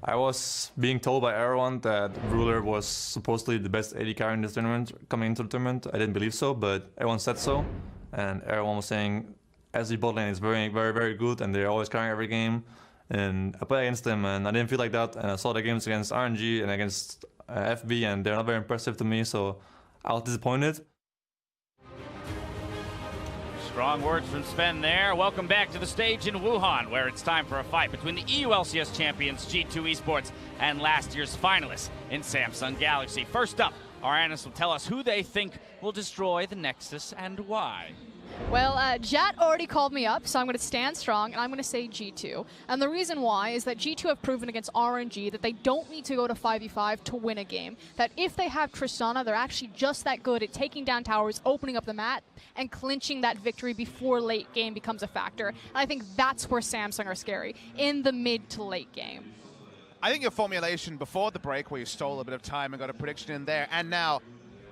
I was being told by everyone that Ruler was supposedly the best AD carry in this tournament coming into the tournament. I didn't believe so, but everyone said so. And everyone was saying SSG bot lane is very, very, very good and they're always carrying every game. And I played against them and I didn't feel like that. And I saw the games against RNG and against FB and they're not very impressive to me, so I was disappointed. Strong words from Sven there. Welcome back to the stage in Wuhan, where it's time for a fight between the EU LCS champions G2 Esports and last year's finalists in Samsung Galaxy. First up, our analysts will tell us who they think will destroy the Nexus and why. Well, Jat already called me up, so I'm going to stand strong, and I'm going to say G2. And the reason why is that G2 have proven against RNG that they don't need to go to 5v5 to win a game. That if they have Tristana, they're actually just that good at taking down towers, opening up the map, and clinching that victory before late game becomes a factor. And I think that's where Samsung are scary, in the mid to late game. I think your formulation before the break, where you stole a bit of time and got a prediction in there, and now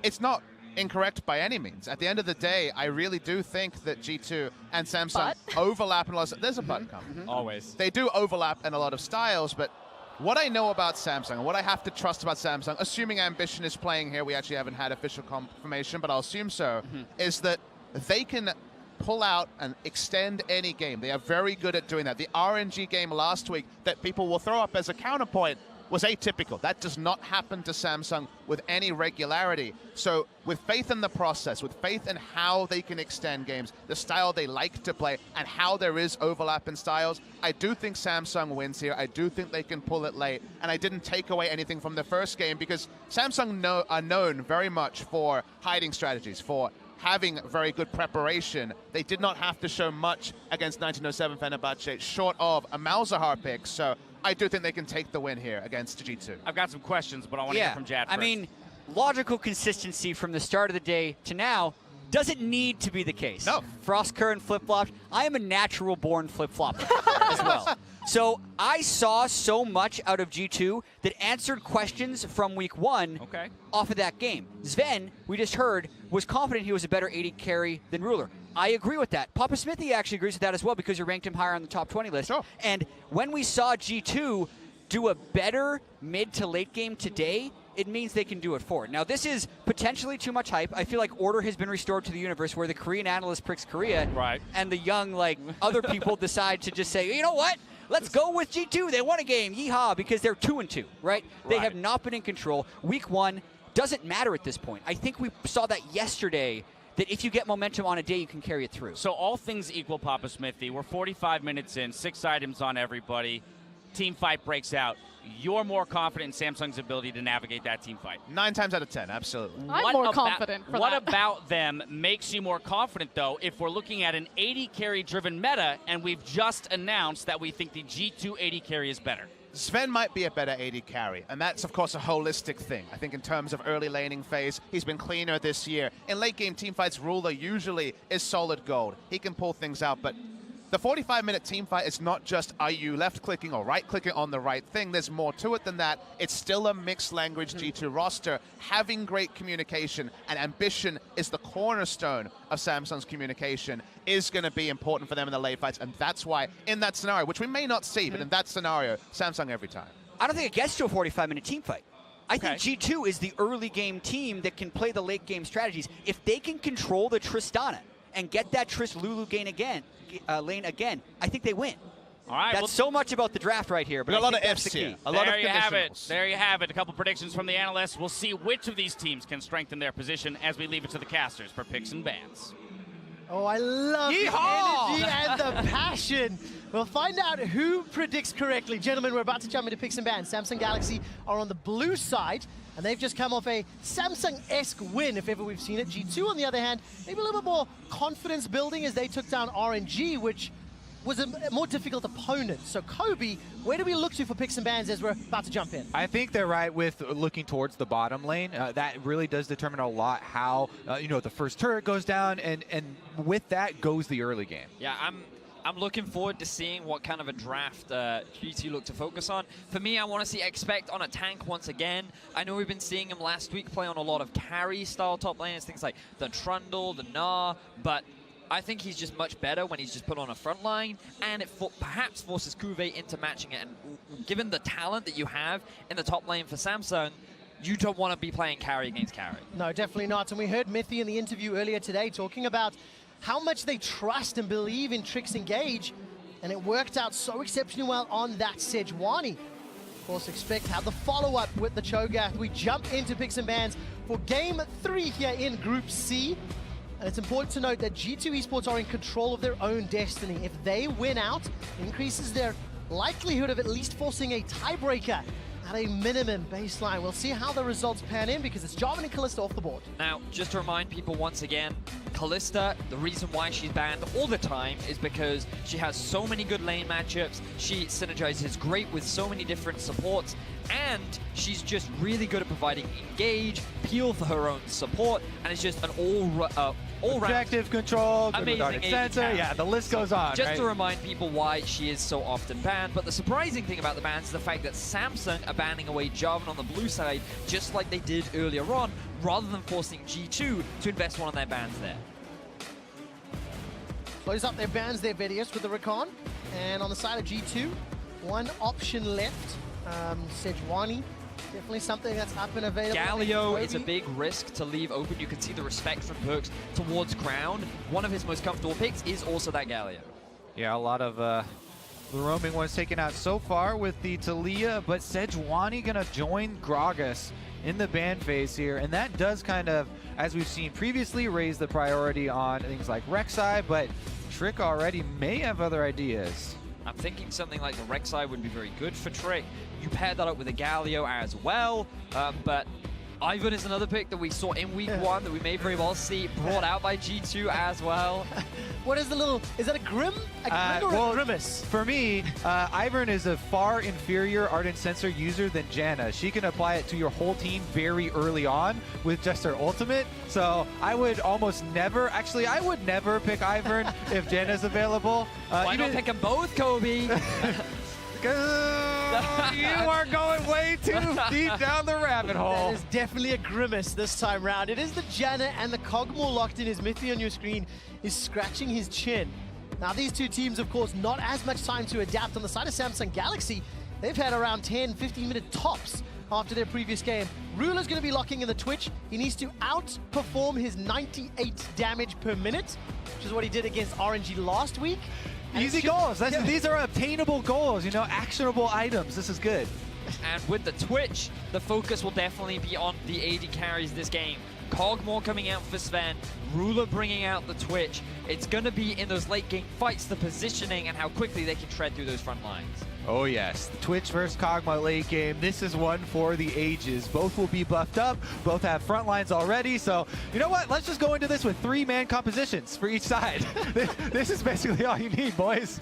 it's not incorrect by any means. At the end of the day, I really do think that G2 and Samsung overlap in a lot of... There's a but coming. Always. They do overlap in a lot of styles, but what I know about Samsung and what I have to trust about Samsung, assuming Ambition is playing here, we actually haven't had official confirmation, but I'll assume so, is that they can pull out and extend any game. They are very good at doing that. The RNG game last week that people will throw up as a counterpoint was atypical. That does not happen to Samsung with any regularity. So with faith in the process, with faith in how they can extend games, the style they like to play, and how there is overlap in styles, I do think Samsung wins here. I do think they can pull it late. And I didn't take away anything from the first game because Samsung are known very much for hiding strategies, for having very good preparation. They did not have to show much against 1907 Fenerbahce, short of a Malzahar pick. So I do think they can take the win here against G2. I've got some questions, but I want to hear from Jad first. I mean, logical consistency from the start of the day to now doesn't need to be the case. No. Frost Current flip-flopped. I am a natural-born flip-flopper as well. So I saw so much out of G2 that answered questions from week one off of that game. Sven, we just heard, was confident he was a better AD carry than Ruler. I agree with that. Papa Smithy actually agrees with that as well because you ranked him higher on the top 20 list. Sure. And when we saw G2 do a better mid to late game today, it means they can do it forward. Now, this is potentially too much hype. I feel like order has been restored to the universe where the Korean analyst picks Korea, and the young, other people decide to just say, you know what? Let's go with G2. They won a game. Yeehaw, because they're 2-2, right? They have not been in control. Week one doesn't matter at this point. I think we saw that yesterday, that if you get momentum on a day, you can carry it through. So all things equal, Papa Smithy, we're 45 minutes in, 6 items on everybody. Team fight breaks out. You're more confident in Samsung's ability to navigate that team fight. 9 times out of 10, absolutely. I'm more confident for What that. about them makes you more confident, though, if we're looking at an 80 carry-driven meta, and we've just announced that we think the G2 80 carry is better? Sven might be a better AD carry, and that's, of course, a holistic thing. I think in terms of early laning phase, he's been cleaner this year. In late-game teamfights, Ruler usually is solid gold. He can pull things out, but the 45-minute teamfight is not just are you left-clicking or right-clicking on the right thing. There's more to it than that. It's still a mixed-language G2 roster. Having great communication and ambition is the cornerstone of Samsung's communication is going to be important for them in the late fights, and that's why in that scenario, which we may not see, but in that scenario, Samsung every time. I don't think it gets to a 45-minute team fight. I think G2 is the early game team that can play the late game strategies. If they can control the Tristana and get that Trist Lulu lane again, I think they win. All right, that's so much about the draft right here. But a lot of ifs here. A lot of conditionals. There you have it. A couple predictions from the analysts. We'll see which of these teams can strengthen their position as we leave it to the casters for picks and bans. Oh, I love the energy and the passion. We'll find out who predicts correctly. Gentlemen, we're about to jump into picks and bans. Samsung Galaxy are on the blue side, and they've just come off a Samsung-esque win, if ever we've seen it. G2, on the other hand, maybe a little bit more confidence building as they took down RNG, which was a more difficult opponent. So, Kobe, where do we look to for picks and bans as we're about to jump in? I think they're right with looking towards the bottom lane. That really does determine a lot how, the first turret goes down, and with that goes the early game. Yeah, I'm looking forward to seeing what kind of a draft G2 look to focus on. For me, I want to see Expect on a tank once again. I know we've been seeing him last week play on a lot of carry-style top laners, things like the Trundle, the Gnar, but I think he's just much better when he's just put on a front line, and it perhaps forces Cuvée into matching it. And given the talent that you have in the top lane for Samsung, you don't want to be playing carry against carry. No, definitely not. And we heard Mithy in the interview earlier today talking about how much they trust and believe in Trix Engage, and it worked out so exceptionally well on that Sejuani. Of course, expect to have the follow-up with the Cho'Gath. We jump into picks and bans for Game 3 here in Group C. And it's important to note that G2 Esports are in control of their own destiny. If they win out, it increases their likelihood of at least forcing a tiebreaker at a minimum baseline. We'll see how the results pan in because it's Jarvan and Kalista off the board. Now, just to remind people once again, Kalista, the reason why she's banned all the time is because she has so many good lane matchups, she synergizes great with so many different supports, and she's just really good at providing engage, peel for her own support, and it's just an all-round Objective control, good amazing regarding sensor, carry. yeah, the list goes on, Just right? to remind people why she is so often banned, but the surprising thing about the bans is the fact that Samsung are banning away Jarvan on the blue side, just like they did earlier on, rather than forcing G2 to invest one of their bans there. Close up their bans, their videos with the Rakan. And on the side of G2, one option left. Sejuani, definitely something that's up and available. Galio is a big risk to leave open. You can see the respect from Perkz towards Crown. One of his most comfortable picks is also that Galio. Yeah, a lot of the roaming ones taken out so far with the Talia, but Sejuani gonna join Gragas in the ban phase here, and that does kind of, as we've seen previously, raise the priority on things like Rek'Sai, but Trick already may have other ideas. I'm thinking something like the Rek'Sai would be very good for Trick. You pair that up with a Galio as well, but Ivern is another pick that we saw in week 1 that we may very well see brought out by G2 as well. What is the little, is that a Grim? A Grim or a Grimace? For me, Ivern is a far inferior Ardent Sensor user than Janna. She can apply it to your whole team very early on with just her ultimate. So I would almost never, actually I would never pick Ivern if Janna's available. Why not pick them both, Kobe? You are going way too deep down the rabbit hole. That is definitely a Grimace this time round. It is the Janna and the Cogmore locked in. His Mithy on your screen is scratching his chin. Now these two teams, of course, not as much time to adapt. On the side of Samsung Galaxy, they've had around 10, 15-minute tops after their previous game. Ruler's going to be locking in the Twitch. He needs to outperform his 98 damage per minute, which is what he did against RNG last week. And easy goals. These are obtainable goals, you know, actionable items. This is good. And with the Twitch, the focus will definitely be on the AD carries this game. Cogmore coming out for Sven, Ruler bringing out the Twitch. It's going to be in those late game fights, the positioning and how quickly they can tread through those front lines. Oh yes, the Twitch versus Kog'Maw late game. This is one for the ages. Both will be buffed up. Both have front lines already. So, you know what? Let's just go into this with 3-man compositions for each side. This is basically all you need, boys.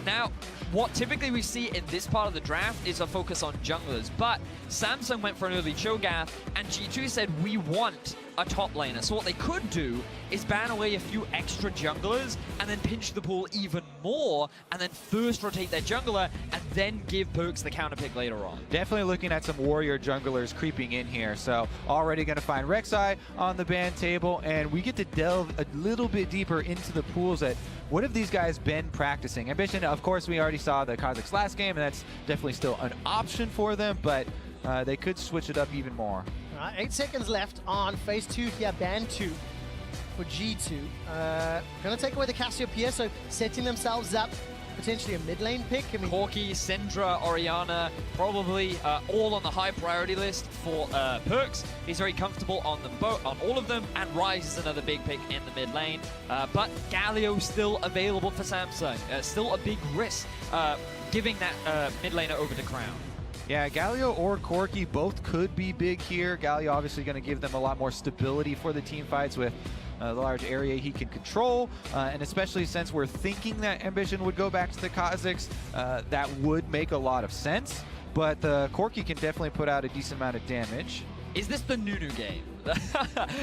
Now, what typically we see in this part of the draft is a focus on junglers, but Samsung went for an early Cho'Gath, and G2 said, we want a top laner. So what they could do is ban away a few extra junglers and then pinch the pool even more, and then first rotate their jungler, and then give Perkz the counter pick later on. Definitely looking at some warrior junglers creeping in here. So already going to find Rek'Sai on the ban table, and we get to delve a little bit deeper into the pools that what have these guys been practicing? Ambition, of course, we already saw the Kazakhs last game, and that's definitely still an option for them, but they could switch it up even more. All right, 8 seconds left on phase 2 here, ban 2 for G2. Gonna take away the Cassiopeia, so setting themselves up potentially a mid lane pick. I mean, Corki, Syndra, Orianna, probably all on the high priority list for Perkz. He's very comfortable on them on all of them, and Ryze is another big pick in the mid lane. But Galio still available for Samsung. Still a big risk giving that mid laner over to Crown. Yeah, Galio or Corki both could be big here. Galio obviously going to give them a lot more stability for the team fights with the large area he can control, and especially since we're thinking that Ambition would go back to the Kazakhs, that would make a lot of sense. But Corki can definitely put out a decent amount of damage. Is this the Nunu game?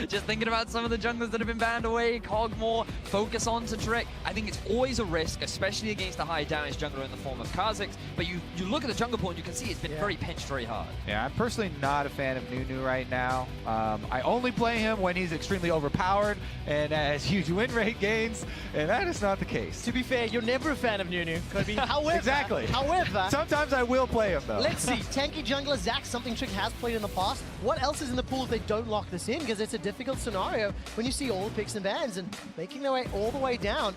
Just thinking about some of the junglers that have been banned away, Cogmore, focus on to Trick. I think it's always a risk, especially against a high damage jungler in the form of Kha'Zix. But you look at the jungle pool and you can see it's been very pinched very hard. Yeah, I'm personally not a fan of Nunu right now. I only play him when he's extremely overpowered and has huge win rate gains, and that is not the case. To be fair, you're never a fan of Nunu, Kobe. However, exactly. However, sometimes I will play him though. Let's see, tanky jungler Zach, something Trick has played in the past. What else is in the pool if they don't lock this in? Because it's a difficult scenario when you see all the picks and bans and making their way all the way down.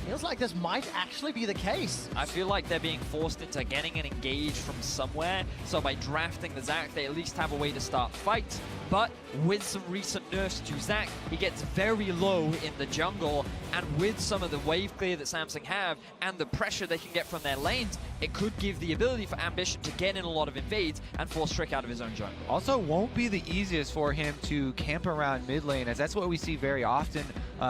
Feels like this might actually be the case. I feel like they're being forced into getting an engage from somewhere. So by drafting the Zac, they at least have a way to start fights. But with some recent nerfs to Zac, he gets very low in the jungle. And with some of the wave clear that Samsung have and the pressure they can get from their lanes, it could give the ability for Ambition to get in a lot of invades and force Trick out of his own jungle. Also won't be the easiest for him to camp around mid lane, as that's what we see very often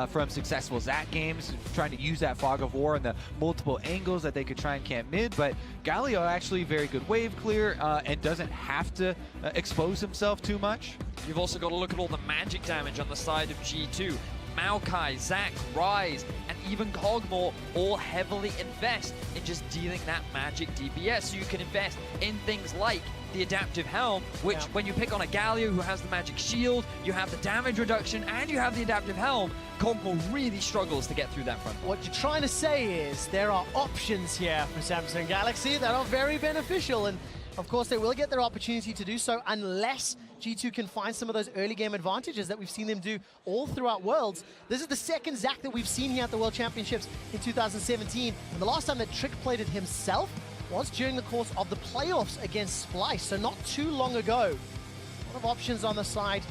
from successful Zac games, trying to use that fog of war and the multiple angles that they could try and camp mid. But Galio actually very good wave clear and doesn't have to expose himself too much. You've also got to look at all the magic damage on the side of G2. Maokai, Zac, Ryze, and even Cogmore all heavily invest in just dealing that magic DPS. So you can invest in things like the adaptive helm, which when you pick on a Galio who has the magic shield, you have the damage reduction, and you have the adaptive helm, Cogmore really struggles to get through that front. What you're trying to say is there are options here for Samsung Galaxy that are very beneficial, and of course they will get their opportunity to do so unless G2 can find some of those early game advantages that we've seen them do all throughout Worlds. This is the second Zac that we've seen here at the World Championships in 2017, and the last time that Trick played it himself was during the course of the playoffs against Splice, so not too long ago. A lot of options on the side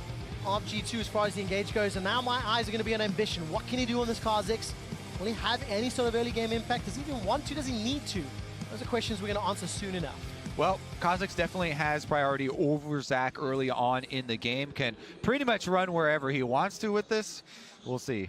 of G2 as far as the engage goes, and now my eyes are going to be on Ambition. What can he do on this Kha'Zix? Will he have any sort of early game impact? Does he even want to? Does he need to? Those are questions we're going to answer soon enough. Well, Kha'Zix definitely has priority over Zac early on in the game. Can pretty much run wherever he wants to with this. We'll see.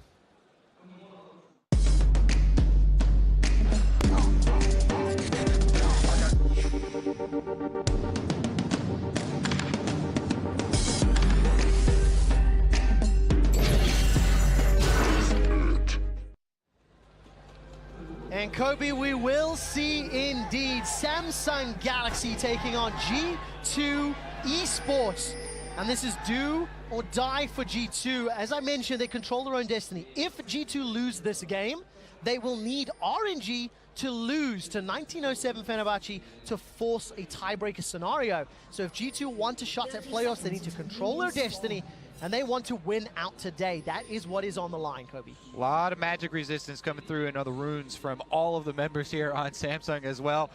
And Kobe, we will see indeed Samsung Galaxy taking on G2 Esports. And this is do or die for G2. As I mentioned, they control their own destiny. If G2 lose this game, they will need RNG to lose to 1907 Fenerbahce to force a tiebreaker scenario. So if G2 want a shot at playoffs, they need to control their destiny, and they want to win out today. That is what is on the line, Kobe. A lot of magic resistance coming through and other runes from all of the members here on Samsung as well.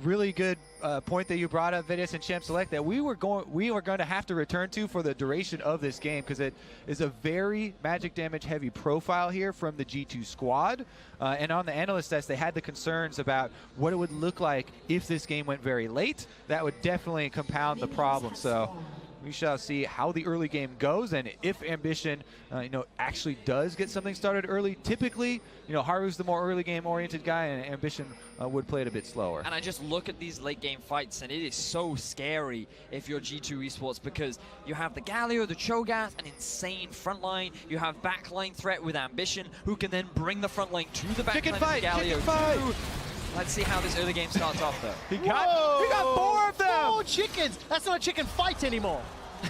Really good point that you brought up, Vidius and Champ Select, that we are going to have to return to for the duration of this game, because it is a very magic damage heavy profile here from the G2 squad. And on the analyst test, they had the concerns about what it would look like if this game went very late. That would definitely compound the problem. So we shall see how the early game goes, and if Ambition, actually does get something started early. Typically, Haru's the more early game oriented guy, and Ambition would play it a bit slower. And I just look at these late game fights, and it is so scary if you're G2 Esports, because you have the Galio, the Cho'Gath, an insane front line. You have backline threat with Ambition, who can then bring the front lane to the backline of Galio too. Let's see how this early game starts off, though. He got 4 of them! 4 chickens! That's not a chicken fight anymore.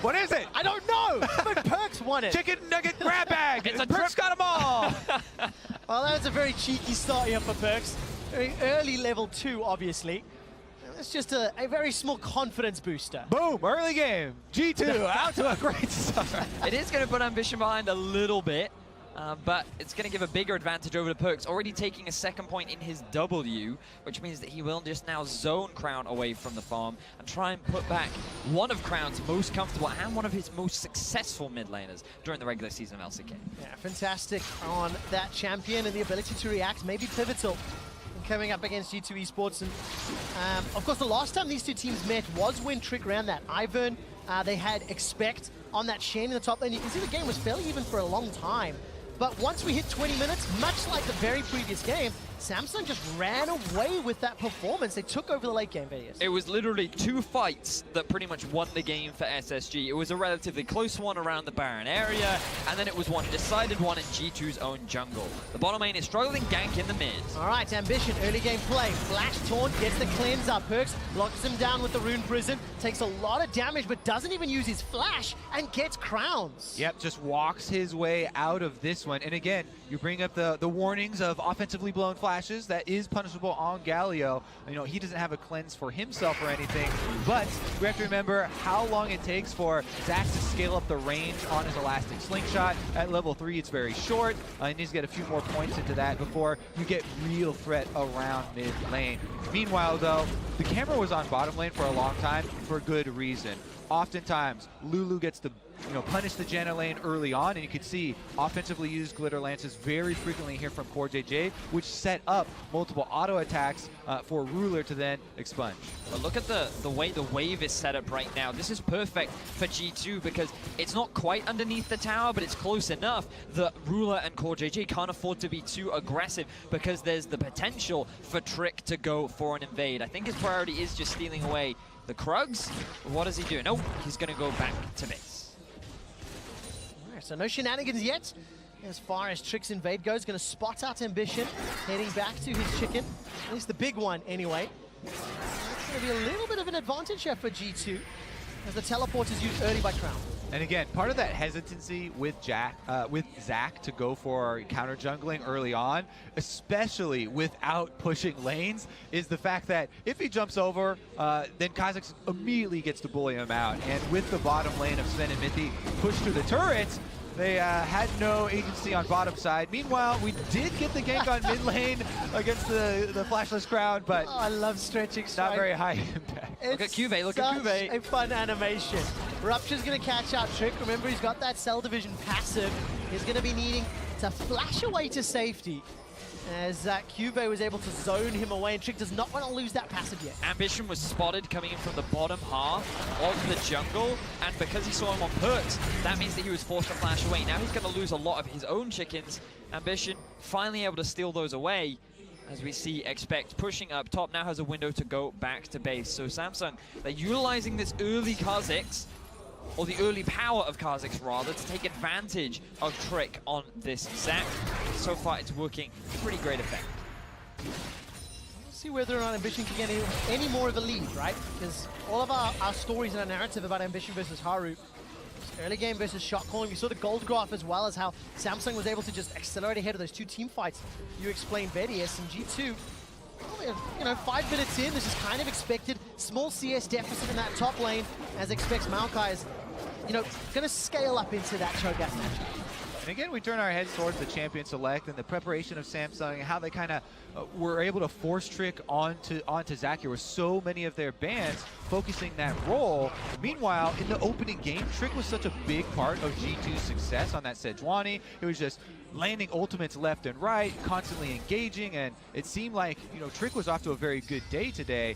What is it? I don't know, but Perks won it. Chicken nugget grab bag! It's a Perks got them all! Well, that was a very cheeky start here for Perks. Very early level 2, obviously. It's just a very small confidence booster. Boom, early game. G2 out to a great start. It is going to put Ambition behind a little bit. But it's going to give a bigger advantage over to Perks, already taking a second point in his W, which means that he will just now zone Crown away from the farm and try and put back one of Crown's most comfortable and one of his most successful mid laners during the regular season of LCK. Yeah, fantastic on that champion, and the ability to react may be pivotal coming up against G2 Esports. And of course, the last time these two teams met was when Trick ran that Ivern. They had Expect on that Shen in the top lane. You can see the game was fairly even for a long time But once we hit 20 minutes, much like the very previous game, Samsung just ran away with that performance. They took over the late game, Vegas. It was literally 2 fights that pretty much won the game for SSG. It was a relatively close one around the Baron area, and then it was one decided one in G2's own jungle. The bottom lane is struggling, gank in the mid. All right, Ambition, early game play. Flash taunt, gets the cleanse up. Perks locks him down with the Rune Prison, takes a lot of damage, but doesn't even use his flash, and gets crowns. Yep, just walks his way out of this one. And again, you bring up the warnings of offensively blown flashes. That is punishable on Galio. You know, he doesn't have a cleanse for himself or anything, but we have to remember how long it takes for Zach to scale up the range on his elastic slingshot. At level 3, it's very short. He needs to get a few more points into that before you get real threat around mid lane. Meanwhile, though, the camera was on bottom lane for a long time for good reason. Oftentimes, Lulu gets to punish the Janna lane early on, and you could see offensively used glitter lances very frequently here from Core JJ, which set up multiple auto attacks for Ruler to then expunge. But look at the way the wave is set up right now. This is perfect for G2 because it's not quite underneath the tower, but it's close enough that Ruler and Core JJ can't afford to be too aggressive because there's the potential for Trick to go for an invade. I think his priority is just stealing away the Krugs. What does he do? No, he's going to go back to base. So no shenanigans yet. As far as Trick's invade goes, going to spot out Ambition, heading back to his chicken. At least the big one, anyway. That's going to be a little bit of an advantage here for G2, as the teleport is used early by Crown. And again, part of that hesitancy with Zach to go for counter jungling early on, especially without pushing lanes, is the fact that if he jumps over, then Kha'Zix immediately gets to bully him out. And with the bottom lane of Sven and Mithi pushed through the turrets, they had no agency on bottom side. Meanwhile, we did get the gank on mid lane against the flashless crowd, but I love stretching not very high impact. Look at Cuvée, look at Cuvée. A fun animation. Rupture's going to catch out Trick. Remember, he's got that Cell Division passive. He's going to be needing to flash away to safety, as Cuvée was able to zone him away, and Trick does not want to lose that passive yet. Ambition was spotted coming in from the bottom half of the jungle, and because he saw him on perks, that means that he was forced to flash away. Now he's going to lose a lot of his own chickens. Ambition finally able to steal those away, as we see Expect pushing up top, now has a window to go back to base. So Samsung, they're utilizing this early Kha'Zix, or the early power of Kha'Zix rather, to take advantage of Trick on this Zach. So far it's working pretty great effect. We'll see whether or not Ambition can get any more of a lead, right? Because all of our stories and our narrative about Ambition versus Haru, early game versus shot calling, we saw the gold graph as well as how Samsung was able to just accelerate ahead of those 2 team fights. You explained Vedius and G2. 5 minutes in, this is kind of expected. Small CS deficit in that top lane, as expects Maokai is, going to scale up into that Cho'Gath matchup. And again, we turn our heads towards the champion select and the preparation of Samsung and how they kind of were able to force Trick onto Zach here with so many of their bans focusing that role. Meanwhile, in the opening game, Trick was such a big part of G2's success on that Sejuani. It was just landing ultimates left and right, constantly engaging, and it seemed like Trick was off to a very good day today.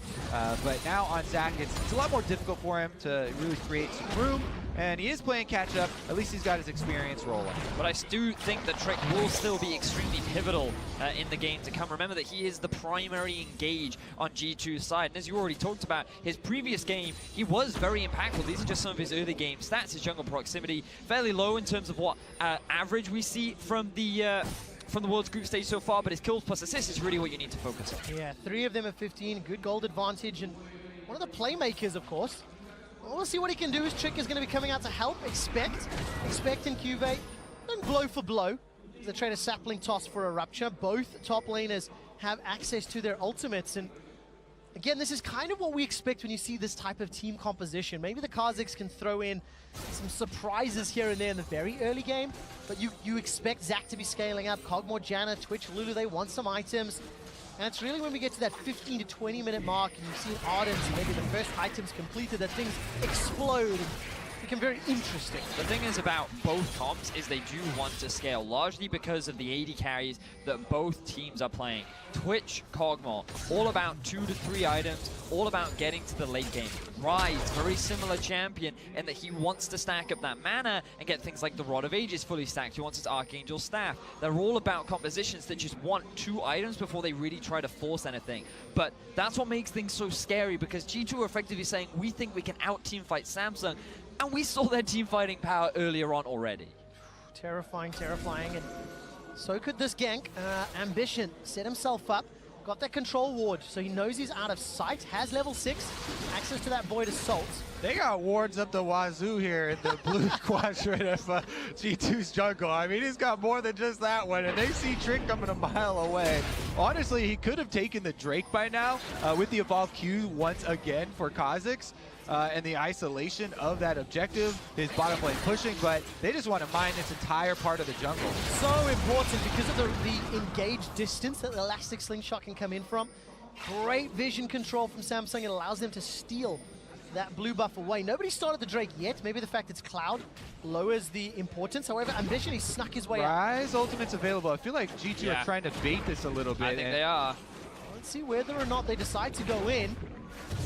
But now on Zach, it's a lot more difficult for him to really create some room. And he is playing catch-up. At least he's got his experience rolling. But I do think that Trick will still be extremely pivotal in the game to come. Remember that he is the primary engage on G2's side. And as you already talked about, his previous game, he was very impactful. These are just some of his early game stats. His jungle proximity, fairly low in terms of what average we see from the World's Group stage so far, but his kills plus assists is really what you need to focus on. Yeah, 3 of them at 15, good gold advantage, and one of the playmakers, of course. We'll see what he can do. His Trick is going to be coming out to help. Expect and Cuvée, and blow for blow. They trade a sapling toss for a Rupture. Both top laners have access to their ultimates, and again, this is kind of what we expect when you see this type of team composition. Maybe the Kha'Zix can throw in some surprises here and there in the very early game, but you expect Zach to be scaling up. Kog'Maw, Janna, Twitch, Lulu, they want some items. And it's really when we get to that 15 to 20 minute mark and you've seen Ardent, maybe the first items completed, that things explode. And become very interesting. The thing is about both comps is they do want to scale, largely because of the AD carries that both teams are playing. Twitch, Kog'Maw, all about 2 to 3 items, all about getting to the late game. Rise, very similar champion in that he wants to stack up that mana and get things like the Rod of Ages fully stacked. He wants his Archangel Staff. They're all about compositions that just want 2 items before they really try to force anything. But that's what makes things so scary, because G2 are effectively saying, we think we can out-team fight Samsung, and we saw their team fighting power earlier on already. Terrifying, terrifying, and so could this gank. Ambition set himself up, got that control ward, so he knows he's out of sight, has level 6, access to that Void Assault. They got wards up the wazoo here in the blue quadrant of G2's jungle. I mean, he's got more than just that one, and they see Trick coming a mile away. Honestly, he could have taken the Drake by now with the evolved Q once again for Kha'Zix. And the isolation of that objective, his bottom lane pushing, but they just want to mine this entire part of the jungle. So important because of the engaged distance that the Elastic Slingshot can come in from. Great vision control from Samsung. It allows them to steal that blue buff away. Nobody started the Drake yet. Maybe the fact it's Cloud lowers the importance. However, Ambition, he snuck his way up. Rise ultimate's available. I feel like G2 are trying to bait this a little bit. I think they are. Let's see whether or not they decide to go in.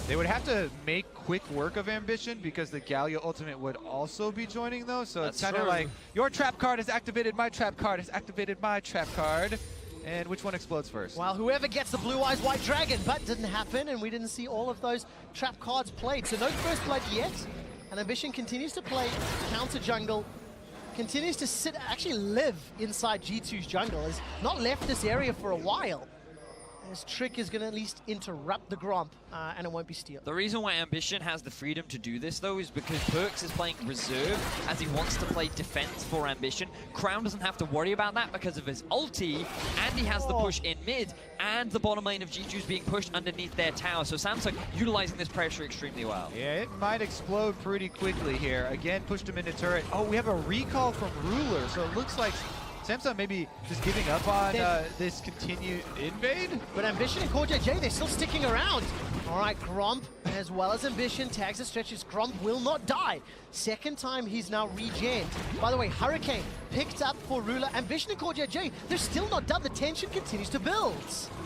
They would have to make quick work of Ambition because the Galio ultimate would also be joining though. So it's kind of like, your trap card is activated, my trap card is activated, my trap card. And which one explodes first? Well, whoever gets the Blue Eyes White Dragon, but didn't happen, and we didn't see all of those trap cards played. So no first blood yet, and Ambition continues to play counter jungle, continues to sit, actually live inside G2's jungle, has not left this area for a while. This Trick is going to at least interrupt the Gromp, and it won't be steal. The reason why Ambition has the freedom to do this, though, is because Perkz is playing reserve as he wants to play defense for Ambition. Crown doesn't have to worry about that because of his ulti, and he has the push in mid, and the bottom lane of G2 is being pushed underneath their tower. So Samsung utilizing this pressure extremely well. Yeah, it might explode pretty quickly here. Again, pushed him into turret. Oh, we have a recall from Ruler, so it looks like Samsung maybe just giving up on this continued invade. But Ambition and CoreJJ, they're still sticking around. All right, Gromp, as well as Ambition, tags the stretches. Gromp will not die. Second time he's now regened. By the way, Hurricane picked up for Ruler. Ambition and CoreJJ, they're still not done. The tension continues to build.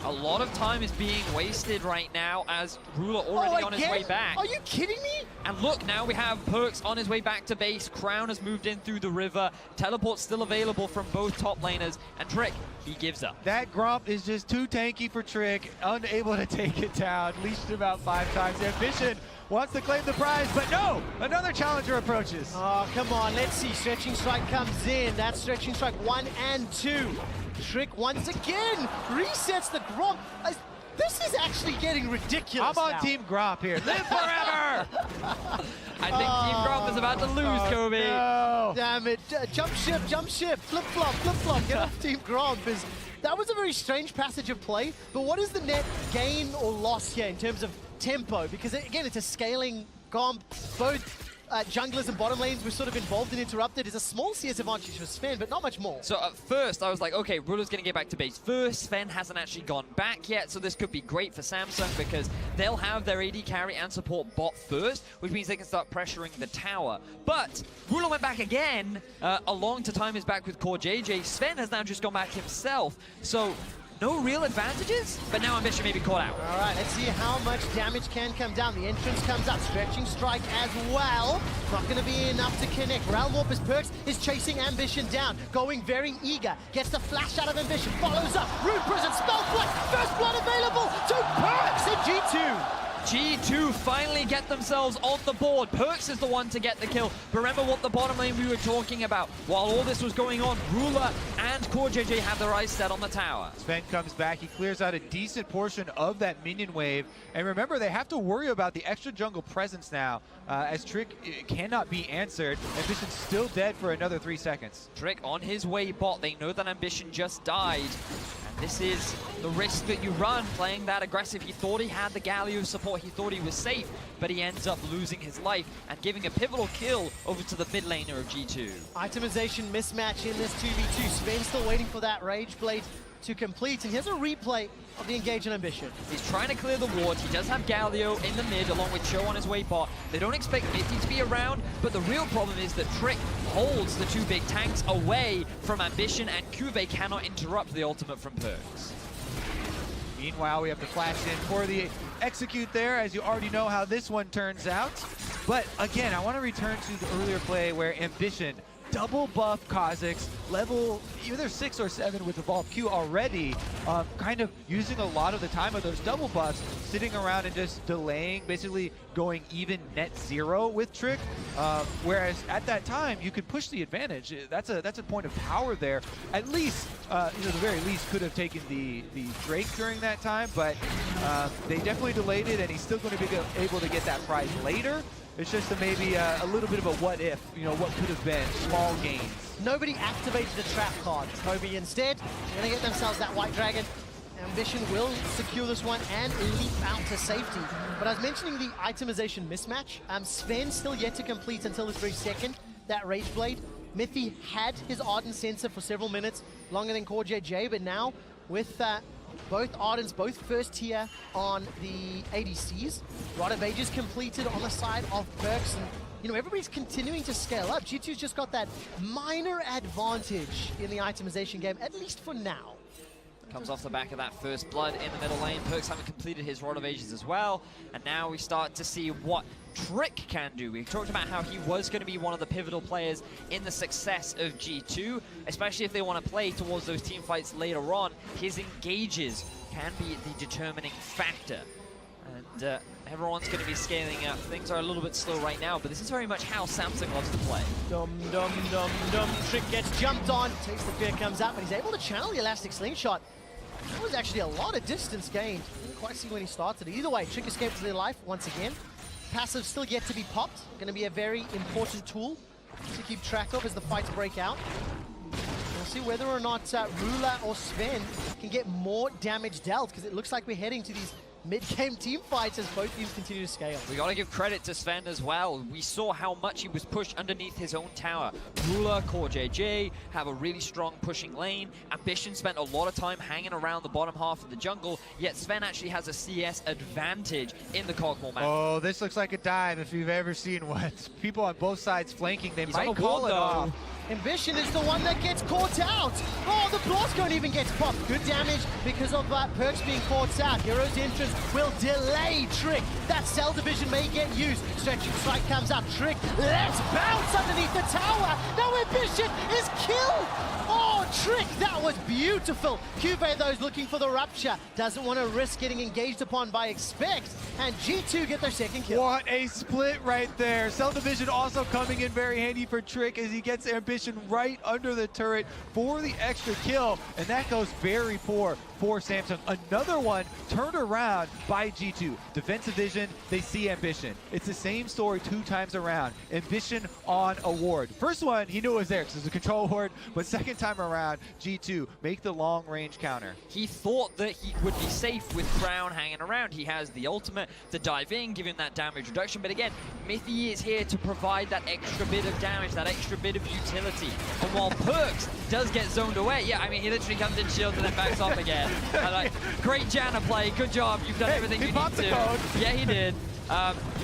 A lot of time is being wasted right now as Ruler already on his way back. Are you kidding me? And look, now we have Perkz on his way back to base. Crown has moved in through the river. Teleport's still available from both top laners. And Trick, he gives up. That Gromp is just too tanky for Trick, unable to take it down. Leashed about 5 times. Ambition wants to claim the prize, but no! Another challenger approaches. Oh, come on, let's see. Stretching Strike comes in. That's Stretching Strike 1 and 2. Trick once again resets the Gromp. This is actually getting ridiculous. I'm on now. Team Gromp here. Live forever! I think Team Gromp is about to lose, Kobe. No. Damn it. Jump ship, flip-flop, get off Team Gromp. That was a very strange passage of play, but what is the net gain or loss here in terms of tempo? Because again, it's a scaling Gromp. Both junglers and bottom lanes were sort of involved and interrupted. It's a small CS advantage for Sven, but not much more. So at first, I was like, okay, Ruler's going to get back to base first. Sven hasn't actually gone back yet, so this could be great for Samsung because they'll have their AD carry and support bot first, which means they can start pressuring the tower. But Ruler went back again. Along to time is back with CoreJJ. Sven has now just gone back himself. So no real advantages, but now Ambition may be caught out. All right, let's see how much damage can come down. The entrance comes up, Stretching Strike as well. Not going to be enough to connect. Realm Warper's Perkz is chasing Ambition down, going very eager. Gets the flash out of Ambition, follows up. Rune Prison, Spell Flick, first blood available to Perkz and G2. G2 finally get themselves on the board. Perkz is the one to get the kill. But remember what the bottom lane we were talking about. While all this was going on, Ruler and CoreJJ have their eyes set on the tower. Sven comes back. He clears out a decent portion of that minion wave. And remember, they have to worry about the extra jungle presence now, as Trick cannot be answered. Ambition's still dead for another 3 seconds. Trick on his way bot. They know that Ambition just died. This is the risk that you run playing that aggressive. He thought he had the Galio support, he thought he was safe, but he ends up losing his life and giving a pivotal kill over to the mid laner of G2. Itemization mismatch in this 2v2. Sven still waiting for that Rage Blade to complete. And here's a replay of the engage and ambition. He's trying to clear the ward. He does have Galio in the mid along with Cho on his way bot. They don't expect Mithy to be around, but the real problem is that Trick holds the two big tanks away from Ambition, and Cuvée cannot interrupt the ultimate from Perks. Meanwhile, we have the flash in for the execute there, as you already know how this one turns out. But again, I want to return to the earlier play where Ambition double buff Kha'Zix, level either 6 or 7 with Evolve Q already, kind of using a lot of the time of those double buffs, sitting around and just delaying, basically going even net 0 with Trick. Whereas at that time, you could push the advantage. That's a point of power there. At least, the very least, could have taken the Drake during that time, but they definitely delayed it, and he's still going to be able to get that prize later. It's just maybe a little bit of a what if, what could have been, small gains. Nobody Activated the trap card. Kobe instead, going to get themselves that White Dragon. Ambition will secure this one and leap out to safety. But I was mentioning the itemization mismatch. Sven still yet to complete until this very second, that Rage Blade. Mithy had his Ardent Sensor for several minutes, longer than Core JJ, but now with both Ardents, both first tier on the ADCs. Rod of Ages completed on the side of Perks, and everybody's continuing to scale up. G2's just got that minor advantage in the itemization game, at least for now. Comes off the back of that first blood in the middle lane. Perks haven't completed his Rod of Ages as well, and now we start to see what Trick can do. We talked about how he was going to be one of the pivotal players in the success of G2, especially if they want to play towards those team fights later on. His engages can be the determining factor. And everyone's going to be scaling up. Things are a little bit slow right now, but this is very much how Samsung loves to play. Dum, dum, dum, dum. Trick gets jumped on. Takes the fear, comes up, and he's able to channel the Elastic Slingshot. That was actually a lot of distance gained. Didn't quite see when he started. Either way, Trick escapes to their life once again. Passive still yet to be popped. Going to be a very important tool to keep track of as the fights break out. We'll see whether or not Ruler or Sven can get more damage dealt, because it looks like we're heading to these mid-game team fights as both teams continue to scale. We gotta give credit to Sven as well. We saw how much he was pushed underneath his own tower. Ruler, Core JJ have a really strong pushing lane. Ambition spent a lot of time hanging around the bottom half of the jungle, yet Sven actually has a CS advantage in the Cogmore map. Oh, this looks like a dive if you've ever seen one. People on both sides flanking, they might call it off. Ambition is the one that gets caught out. Oh, the blast cone even gets popped. Good damage because of Perks being caught out. Hero's entrance will delay Trick. That Cell Division may get used. Stretching Strike comes up. Trick, let's bounce underneath the tower. Now Ambition is killed. Oh, Trick, that was beautiful. Cuvée, though, is looking for the Rupture. Doesn't want to risk getting engaged upon by Expect. And G2 get their second kill. What a split right there. Cell Division also coming in very handy for Trick as he gets Ambition right under the turret for the extra kill. And that goes very poor for Samsung. Another one turned around by G2. Defensive vision, they see Ambition. It's the same story 2 times around. Ambition on a ward. First one, he knew it was there because it was a control ward, but second time around, G2 make the long range counter. He thought that he would be safe with Crown hanging around. He has the ultimate to dive in, give him that damage reduction, but again, Mithy is here to provide that extra bit of damage, that extra bit of utility. And while Perks does get zoned away, yeah, I mean, he literally comes in shield and then backs off again. Great Janna play, good job, you've done everything you need to. Yeah, he did.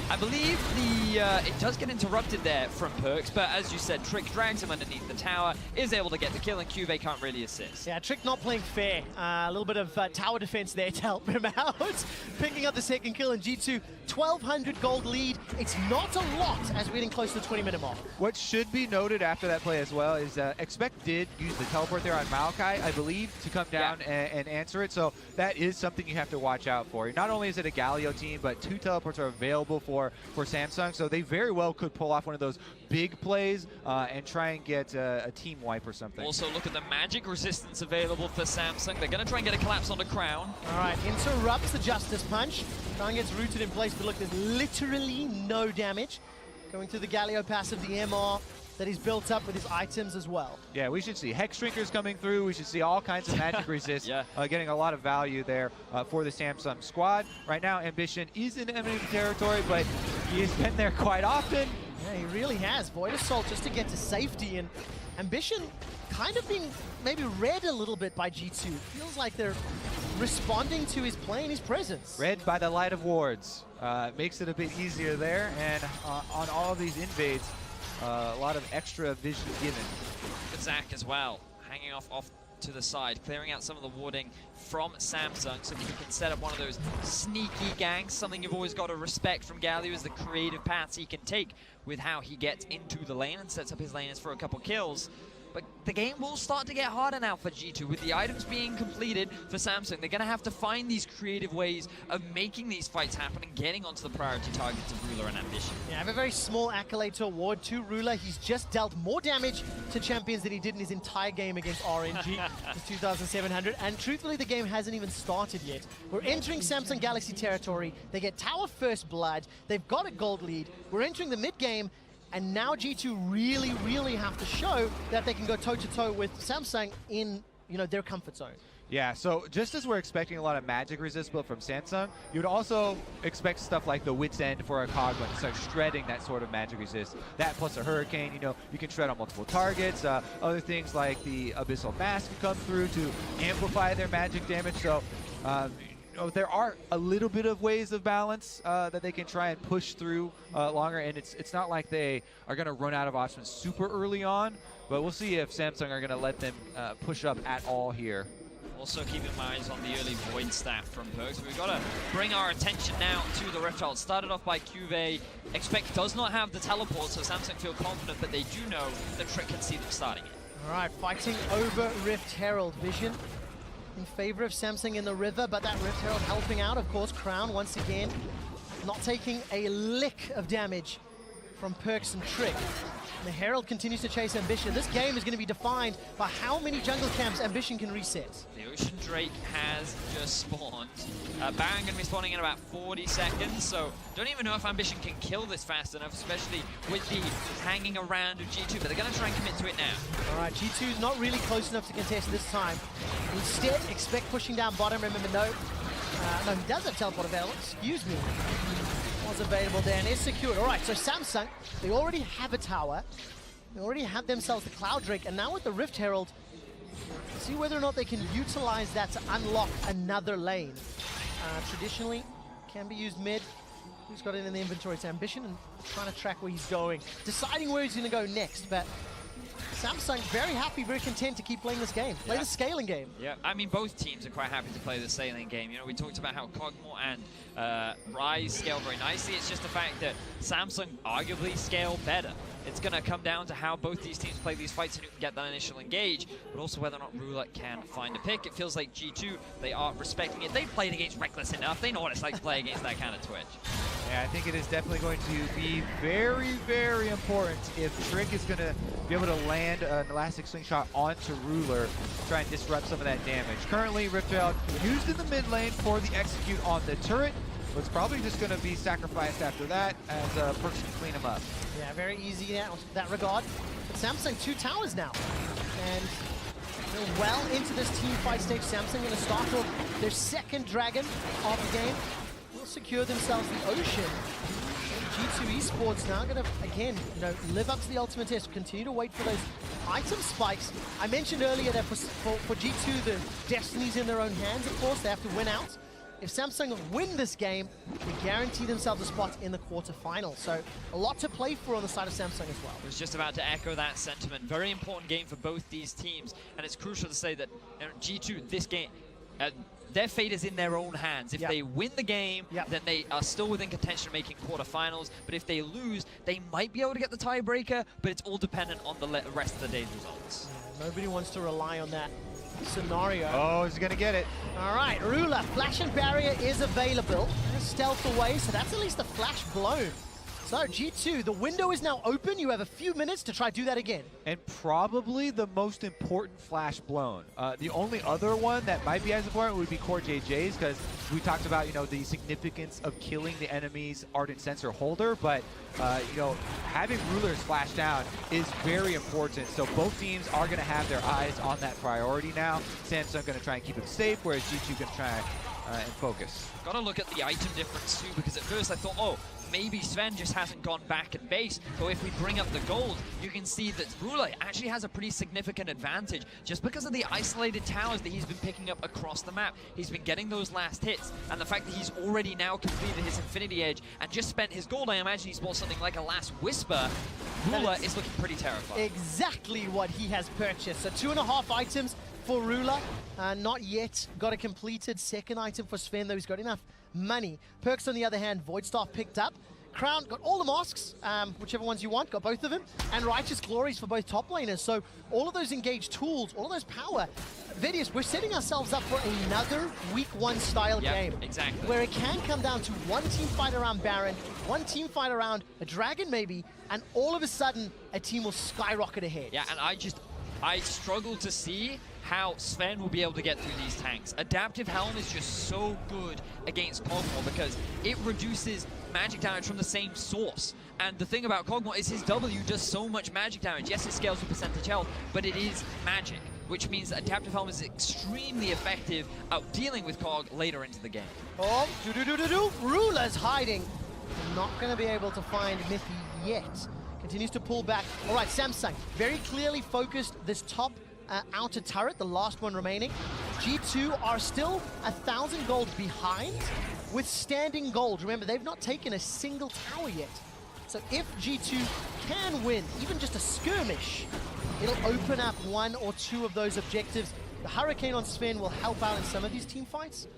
I believe it does get interrupted there from Perks, but as you said, Trick drags him underneath the tower, is able to get the kill, and Cuvée can't really assist. Yeah, Trick not playing fair. A little bit of tower defense there to help him out. Picking up the second kill, and G2, 1,200 gold lead. It's not a lot as we're getting close to the 20-minute mark. What should be noted after that play as well is Expect did use the teleport there on Maokai, I believe, to come down and answer it. So that is something you have to watch out for. Not only is it a Galio team, but 2 teleports are available for Samsung, so they very well could pull off one of those big plays and try and get a team wipe or something. Also, look at the magic resistance available for Samsung. They're going to try and get a collapse on the Crown. All right, interrupts the Justice Punch. Crown gets rooted in place, but look, there's literally no damage. Going through the Galio passive, the MR that he's built up with his items as well. Yeah, we should see Hex Shrinkers coming through. We should see all kinds of magic resist, getting a lot of value there for the Samsung squad. Right now, Ambition is in enemy territory, but he has been there quite often. Yeah, he really has. Void Assault just to get to safety, and Ambition kind of being maybe read a little bit by G2. Feels like they're responding to his play and his presence. Read by the light of wards. Makes it a bit easier there, and on all of these invades, a lot of extra vision given. Good Zach as well, hanging off to the side, clearing out some of the warding from Samsung so that you can set up one of those sneaky ganks. Something you've always got to respect from Galio is the creative paths he can take with how he gets into the lane and sets up his laners for a couple kills. But the game will start to get harder now for G2. With the items being completed for Samsung, they're going to have to find these creative ways of making these fights happen and getting onto the priority targets of Ruler and Ambition. Yeah, I have a very small accolade to award to Ruler. He's just dealt more damage to champions than he did in his entire game against RNG. It's 2,700, and truthfully, the game hasn't even started yet. We're entering Samsung Galaxy territory. They get tower first blood. They've got a gold lead. We're entering the mid game. And now G2 really, really have to show that they can go toe-to-toe with Samsung in, their comfort zone. Yeah, so just as we're expecting a lot of magic resist build from Samsung, you would also expect stuff like the Wit's End for a Cogwin to start shredding that sort of magic resist. That plus a Hurricane, you can shred on multiple targets. Other things like the Abyssal Mask can come through to amplify their magic damage. So, there are a little bit of ways of balance that they can try and push through longer, and it's not like they are going to run out of options super early on, but we'll see if Samsung are going to let them push up at all here. Also keeping my eyes on the early Void Staff from Perks. We've got to bring our attention now to the Rift Herald. Started off by QV. Expect does not have the teleport, so Samsung feel confident, but they do know that Trick can see them starting it. All right, fighting over Rift Herald. Vision in favor of Samsung in the river, but that Rift Herald helping out, of course. Crown, once again, not taking a lick of damage from Perks and Trick. And the Herald continues to chase Ambition. This game is going to be defined by how many jungle camps Ambition can reset. The Ocean Drake has just spawned. Baron going to be spawning in about 40 seconds, so don't even know if Ambition can kill this fast enough, especially with the hanging around of G2, but they're going to try and commit to it now. All right, G2 is not really close enough to contest this time. Instead, expect pushing down bottom. Remember, no, he does have teleport available. Excuse me. Was available there and is secured. All right, so Samsung, they already have a tower. They already have themselves the Cloud Drake, and now with the Rift Herald, see whether or not they can utilize that to unlock another lane. Traditionally, can be used mid. Who's got it in the inventory? It's Ambition, and trying to track where he's going. Deciding where he's going to go next, but Samsung very happy, very content to keep playing this game. Play the scaling game. Yeah, I mean, both teams are quite happy to play the scaling game. We talked about how Cogmore and Rise scale very nicely. It's just the fact that Samsung arguably scale better. It's going to come down to how both these teams play these fights and who can get that initial engage, but also whether or not Roulette can find a pick. It feels like G2, they are respecting it. They've played against Reckless enough. They know what it's like to play against that kind of Twitch. Yeah, I think it is definitely going to be very, very important if Trick is going to be able to land an Elastic Slingshot onto Ruler, try and disrupt some of that damage. Currently, Rift Herald used in the mid lane for the execute on the turret, but it's probably just going to be sacrificed after that as Perks can clean him up. Yeah, very easy in that regard. But Samsung 2 towers now. And they're well into this team fight stage. Samsung going to start off their second dragon of the game. Will secure themselves the Ocean. G2 Esports now going to, again, live up to the ultimate test. Continue to wait for those item spikes. I mentioned earlier that for G2, the destiny's in their own hands, of course. They have to win out. If Samsung win this game, they guarantee themselves a spot in the quarterfinals. So a lot to play for on the side of Samsung as well. I was just about to echo that sentiment. Very important game for both these teams, and it's crucial to say that G2, this game, their fate is in their own hands. If they win the game, then they are still within contention of making quarterfinals. But if they lose, they might be able to get the tiebreaker, but it's all dependent on the rest of the day's results. Yeah, nobody wants to rely on that scenario. Oh, he's going to get it. All right, Ruler, Flash and Barrier is available. Stealth away, so that's at least a flash blown. So G2, the window is now open. You have a few minutes to try to do that again. And probably the most important flash blown. The only other one that might be as important would be Core JJ's, because we talked about, the significance of killing the enemy's Ardent Sensor holder, but, having Rulers flash down is very important. So both teams are going to have their eyes on that priority now. Samsung going to try and keep it safe, whereas G2 going to try and focus. Got to look at the item difference too, because at first I thought, oh, maybe Sven just hasn't gone back and base. But if we bring up the gold, you can see that Ruler actually has a pretty significant advantage just because of the isolated towers that he's been picking up across the map. He's been getting those last hits, and the fact that he's already now completed his Infinity Edge and just spent his gold, I imagine he's bought something like a Last Whisper. Ruler is looking pretty terrified. Exactly what he has purchased. So 2.5 items for Ruler. Not yet got a completed second item for Sven, though he's got enough money. Perks, on the other hand, Void Staff picked up. Crown got all the masks, whichever ones you want, got both of them, and Righteous Glories for both top laners. So all of those engaged tools, all of those power. Vidius, we're setting ourselves up for another week 1 style game. Exactly. Where it can come down to one team fight around Baron, one team fight around a Dragon maybe, and all of a sudden a team will skyrocket ahead. Yeah, and I struggle to see how Sven will be able to get through these tanks. Adaptive Helm is just so good against Kog'Maw because it reduces magic damage from the same source. And the thing about Kog'Maw is his W does so much magic damage. Yes, it scales with percentage health, but it is magic, which means that Adaptive Helm is extremely effective at dealing with Kog later into the game. Oh, Ruler's hiding. Not going to be able to find Mithy yet. Continues to pull back. All right, Samsung, very clearly focused this top outer turret, the last one remaining. G2 are still 1,000 gold behind with standing gold. Remember, they've not taken a single tower yet. So if G2 can win, even just a skirmish, it'll open up 1 or 2 of those objectives. The Hurricane on Sven will help out in some of these team fights.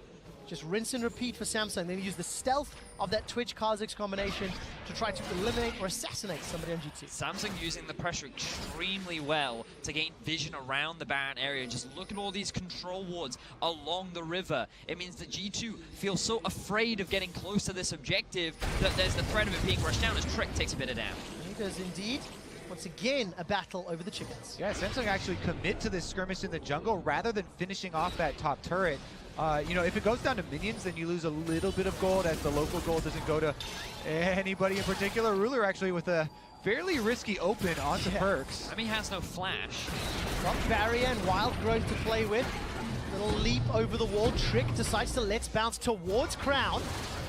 Just rinse and repeat for Samsung. Maybe use the stealth of that Twitch Kha'Zix combination to try to eliminate or assassinate somebody on G2. Samsung using the pressure extremely well to gain vision around the Baron area. Just look at all these control wards along the river. It means that G2 feels so afraid of getting close to this objective that there's the threat of it being rushed down as Trick takes a bit of damage. He does indeed. Once again, a battle over the chickens. Yeah, Samsung actually commit to this skirmish in the jungle rather than finishing off that top turret. You know, if it goes down to minions, then you lose a little bit of gold as the local gold doesn't go to anybody in particular. Ruler actually with a fairly risky open onto Perks. I mean, he has no flash. Got Barrier and Wild Growth to play with. Little leap over the wall. Trick decides to let's bounce towards Crown.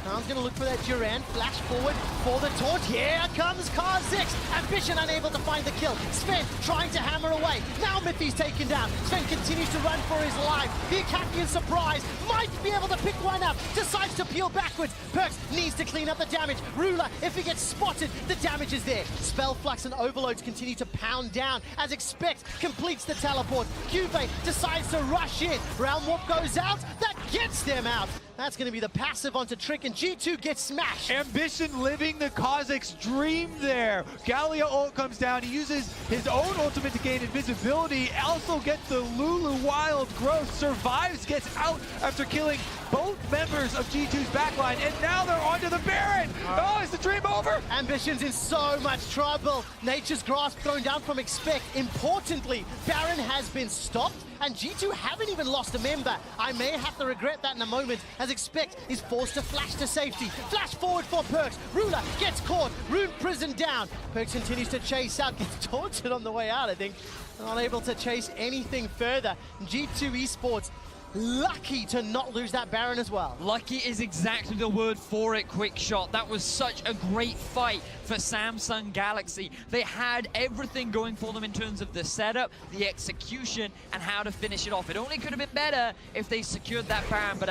Crown's going to look for that Duran. Flash forward for the taunt. Here comes Kha'Zix. Ambition unable to find the kill. Sven trying to hammer away. Now Mithy's taken down. Sven continues to run for his life. The Akakian surprise might be able to pick one up. Decides to peel backwards. Perks needs to clean up the damage. Ruler, if he gets spotted, the damage is there. Spell Flux and Overloads continue to pound down as Expect completes the teleport. Cuvee decides to rush in. Realm Warp goes out. That gets them out. That's going to be the passive onto Trick, and G2 gets smashed. Ambition living the Kha'Zix dream there. Gallia ult comes down. He uses his own ultimate to gain invisibility. Also gets the Lulu Wild Growth. Survives, gets out after killing both members of G2's backline, and now they're onto the Baron. Oh, is the dream over? Ambition's in so much trouble. Nature's Grasp thrown down from Expect. Importantly, Baron has been stopped, and G2 haven't even lost a member. I may have to regret that in a moment, as Expect is forced to flash to safety. Flash forward for Perks. Ruler gets caught. Rune Prison down. Perks continues to chase out. Gets taunted on the way out, I think. Unable to chase anything further. G2 Esports lucky to not lose that Baron as well. Lucky is exactly the word for it, Quick Shot. That was such a great fight for Samsung Galaxy. They had everything going for them in terms of the setup, the execution, and how to finish it off. It only could have been better if they secured that Baron, but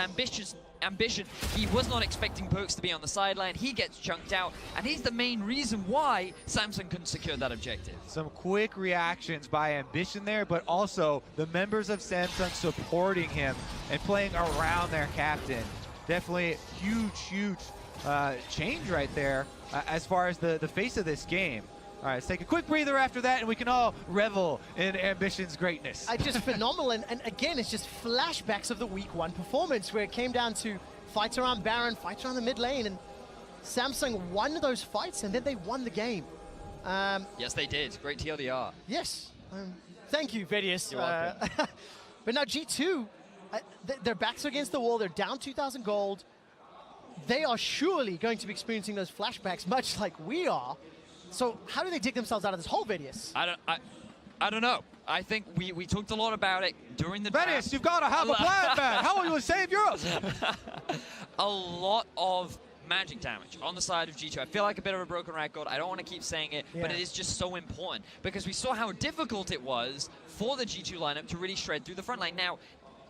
Ambition, he was not expecting Perks to be on the sideline. He gets chunked out, and he's the main reason why Samsung couldn't secure that objective. Some quick reactions by Ambition there, but also the members of Samsung supporting him and playing around their captain. Definitely huge change right there as far as the face of this game. All right, let's take a quick breather after that, and we can all revel in Ambition's greatness. Just phenomenal, and again, it's just flashbacks of the Week 1 performance, where it came down to fights around Baron, fights around the mid lane, and Samsung won those fights, and then they won the game. Yes, they did. Great TLDR. Yes. Thank you, Vidius. You're welcome. But now G2, their backs are against the wall. They're down 2,000 gold. They are surely going to be experiencing those flashbacks, much like we are. So how do they dig themselves out of this hole, Vidius? I don't know. I think we talked a lot about it during the draft. Vidius, you've got to have a plan, man. How will you save yours? A lot of magic damage on the side of G2. I feel like a bit of a broken record. I don't want to keep saying it, but it is just so important because we saw how difficult it was for the G2 lineup to really shred through the front line. Now,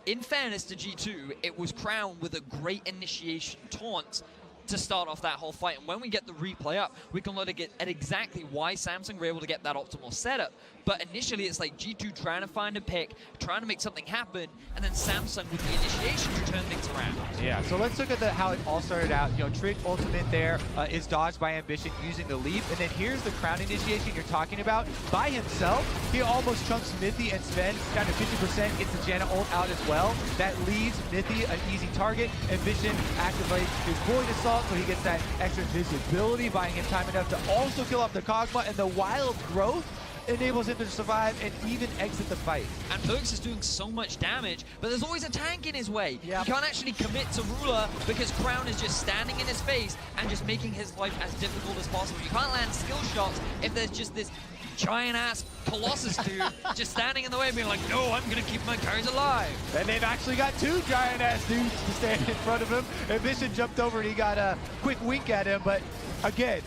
in fairness to G2, it was crowned with a great initiation taunt to start off that whole fight. And when we get the replay up, we can look at exactly why Samsung were able to get that optimal setup. But initially, it's like G2 trying to find a pick, trying to make something happen, and then Samsung with the initiation to turn things around. Yeah, so let's look at how it all started out. You know, Trick ultimate there is dodged by Ambition using the leap, and then here's the crown initiation you're talking about. By himself, he almost chunks Mithy and Sven down to 50%, gets the Janna ult out as well. That leaves Mithy an easy target. Ambition activates his Void Assault, so he gets that extra visibility, buying him time enough to also kill off the Kog'Maw, and the Wild Growth enables him to survive and even exit the fight. And Perks is doing so much damage, but there's always a tank in his way. Yep. He can't actually commit to Ruler because Crown is just standing in his face and just making his life as difficult as possible. You can't land skill shots if there's just this giant-ass Colossus dude just standing in the way being like, no, I'm going to keep my carries alive. And they've actually got two giant-ass dudes to stand in front of him. Ambition jumped over and he got a quick wink at him, but again,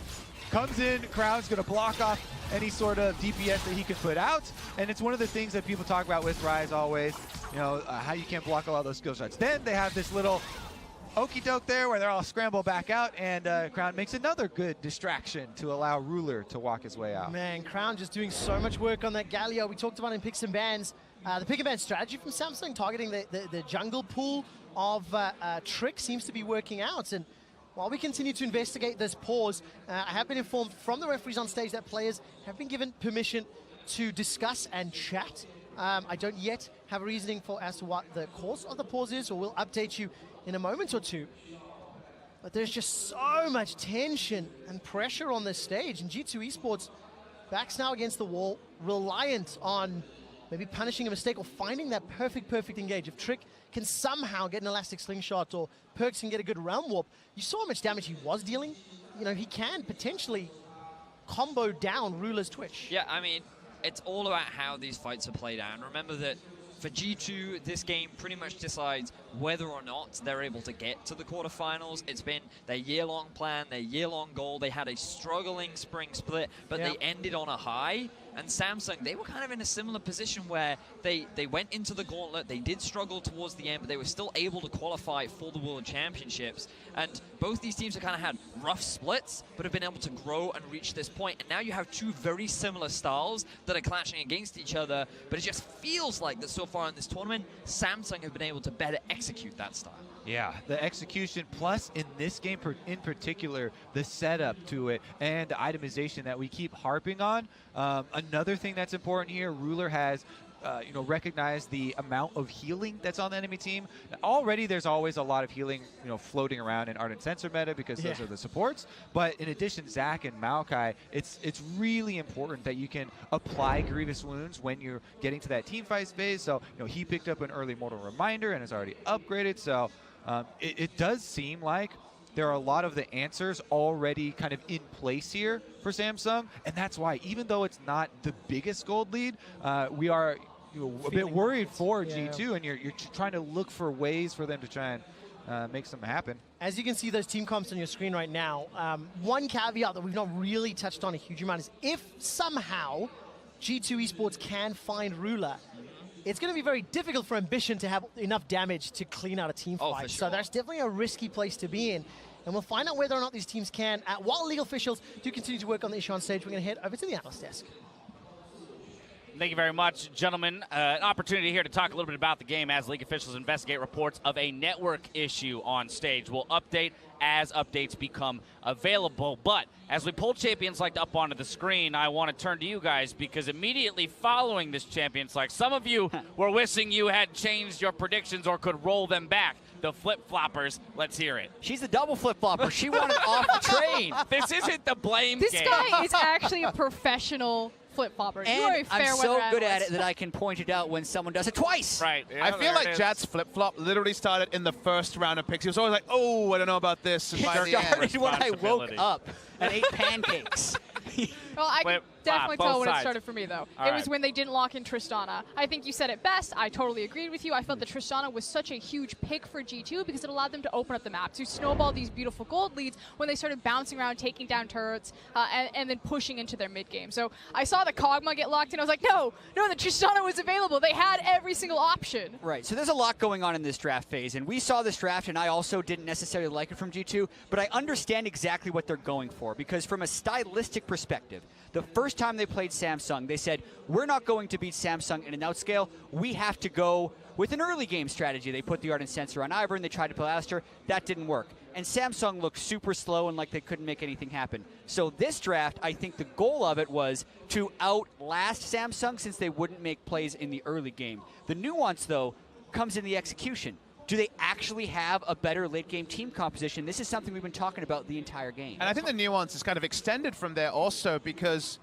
comes in, Crown's going to block off any sort of DPS that he can put out, and it's one of the things that people talk about with Rise always, you know, how you can't block a lot of those skill shots. Then they have this little okie doke there where they're all scramble back out, and Crown makes another good distraction to allow Ruler to walk his way out. Man, Crown just doing so much work on that Galio. We talked about in Picks and Bans. The pick and ban strategy from Samsung, targeting the jungle pool of Trick, seems to be working out. And while we continue to investigate this pause, I have been informed from the referees on stage that players have been given permission to discuss and chat. I don't yet have a reasoning as to what the cause of the pause is, or we'll update you in a moment or two. But there's just so much tension and pressure on this stage, and G2 Esports backs now against the wall, reliant on maybe punishing a mistake or finding that perfect engage. If Trick can somehow get an elastic slingshot or Perks can get a good realm warp, you saw how much damage he was dealing. You know, he can potentially combo down Ruler's Twitch. Yeah, I mean, it's all about how these fights are played out. And remember that for G2, this game pretty much decides whether or not they're able to get to the quarterfinals. It's been their year-long plan, their year-long goal. They had a struggling spring split, but they ended on a high. And Samsung, they were kind of in a similar position where they went into the gauntlet. They did struggle towards the end, but they were still able to qualify for the World Championships. And both these teams have kind of had rough splits, but have been able to grow and reach this point. And now you have two very similar styles that are clashing against each other. But it just feels like that so far in this tournament, Samsung have been able to better execute that style. Yeah, the execution, plus in this game in particular, the setup to it and the itemization that we keep harping on. Another thing that's important here, Ruler has recognized the amount of healing that's on the enemy team. Already there's always a lot of healing, floating around in Ardent Sensor meta because those are the supports. But in addition, Zac and Maokai, it's really important that you can apply Grievous Wounds when you're getting to that team fight phase. So, he picked up an early Mortal Reminder and has already upgraded. So it does seem like there are a lot of the answers already kind of in place here for Samsung. And that's why, even though it's not the biggest gold lead, we are a bit worried for G2, and you're trying to look for ways for them to try and make something happen. As you can see those team comps on your screen right now, one caveat that we've not really touched on a huge amount is if somehow G2 Esports can find Ruler, it's going to be very difficult for Ambition to have enough damage to clean out a team fight. For sure. So that's definitely a risky place to be in. And we'll find out whether or not these teams can. While league officials do continue to work on the issue on stage, we're going to head over to the analyst desk. Thank you very much, gentlemen. An opportunity here to talk a little bit about the game as league officials investigate reports of a network issue on stage. We'll update as updates become available. But as we pull Champions Select up onto the screen, I want to turn to you guys because immediately following this Champions Select, some of you were wishing you had changed your predictions or could roll them back. The flip-floppers, let's hear it. She's the double flip-flopper. She wanted off the train. This isn't the blame This game. guy is actually a professional flip-flopper. You are a And fair I'm so weather good at analyst. it that I can point it out when someone does it twice. Right. Yeah, I feel there like it is. Jat's flip-flop literally started in the first round of picks. He was always like, oh, I don't know about this. And It by the end, started when I woke Responsibility. up and ate pancakes. Well, definitely both tell when sides. it started for me, though. All It was right. when they didn't lock in Tristana. I think you said it best. I totally agreed with you. I felt that Tristana was such a huge pick for G2 because it allowed them to open up the map, to snowball these beautiful gold leads when they started bouncing around, taking down turrets, and then pushing into their mid game. So I saw the Kog'Maw get locked in. I was like, no, the Tristana was available. They had every single option. Right, so there's a lot going on in this draft phase, and we saw this draft, and I also didn't necessarily like it from G2, but I understand exactly what they're going for, because from a stylistic perspective, the first time they played Samsung, they said, we're not going to beat Samsung in an outscale, we have to go with an early game strategy. They put the Ardent Sensor on Ivern, they tried to play Alistair, that didn't work. And Samsung looked super slow and like they couldn't make anything happen. So this draft, I think the goal of it was to outlast Samsung since they wouldn't make plays in the early game. The nuance, though, comes in the execution. Do they actually have a better late-game team composition? This is something we've been talking about the entire game. And I think the nuance is kind of extended from there also, because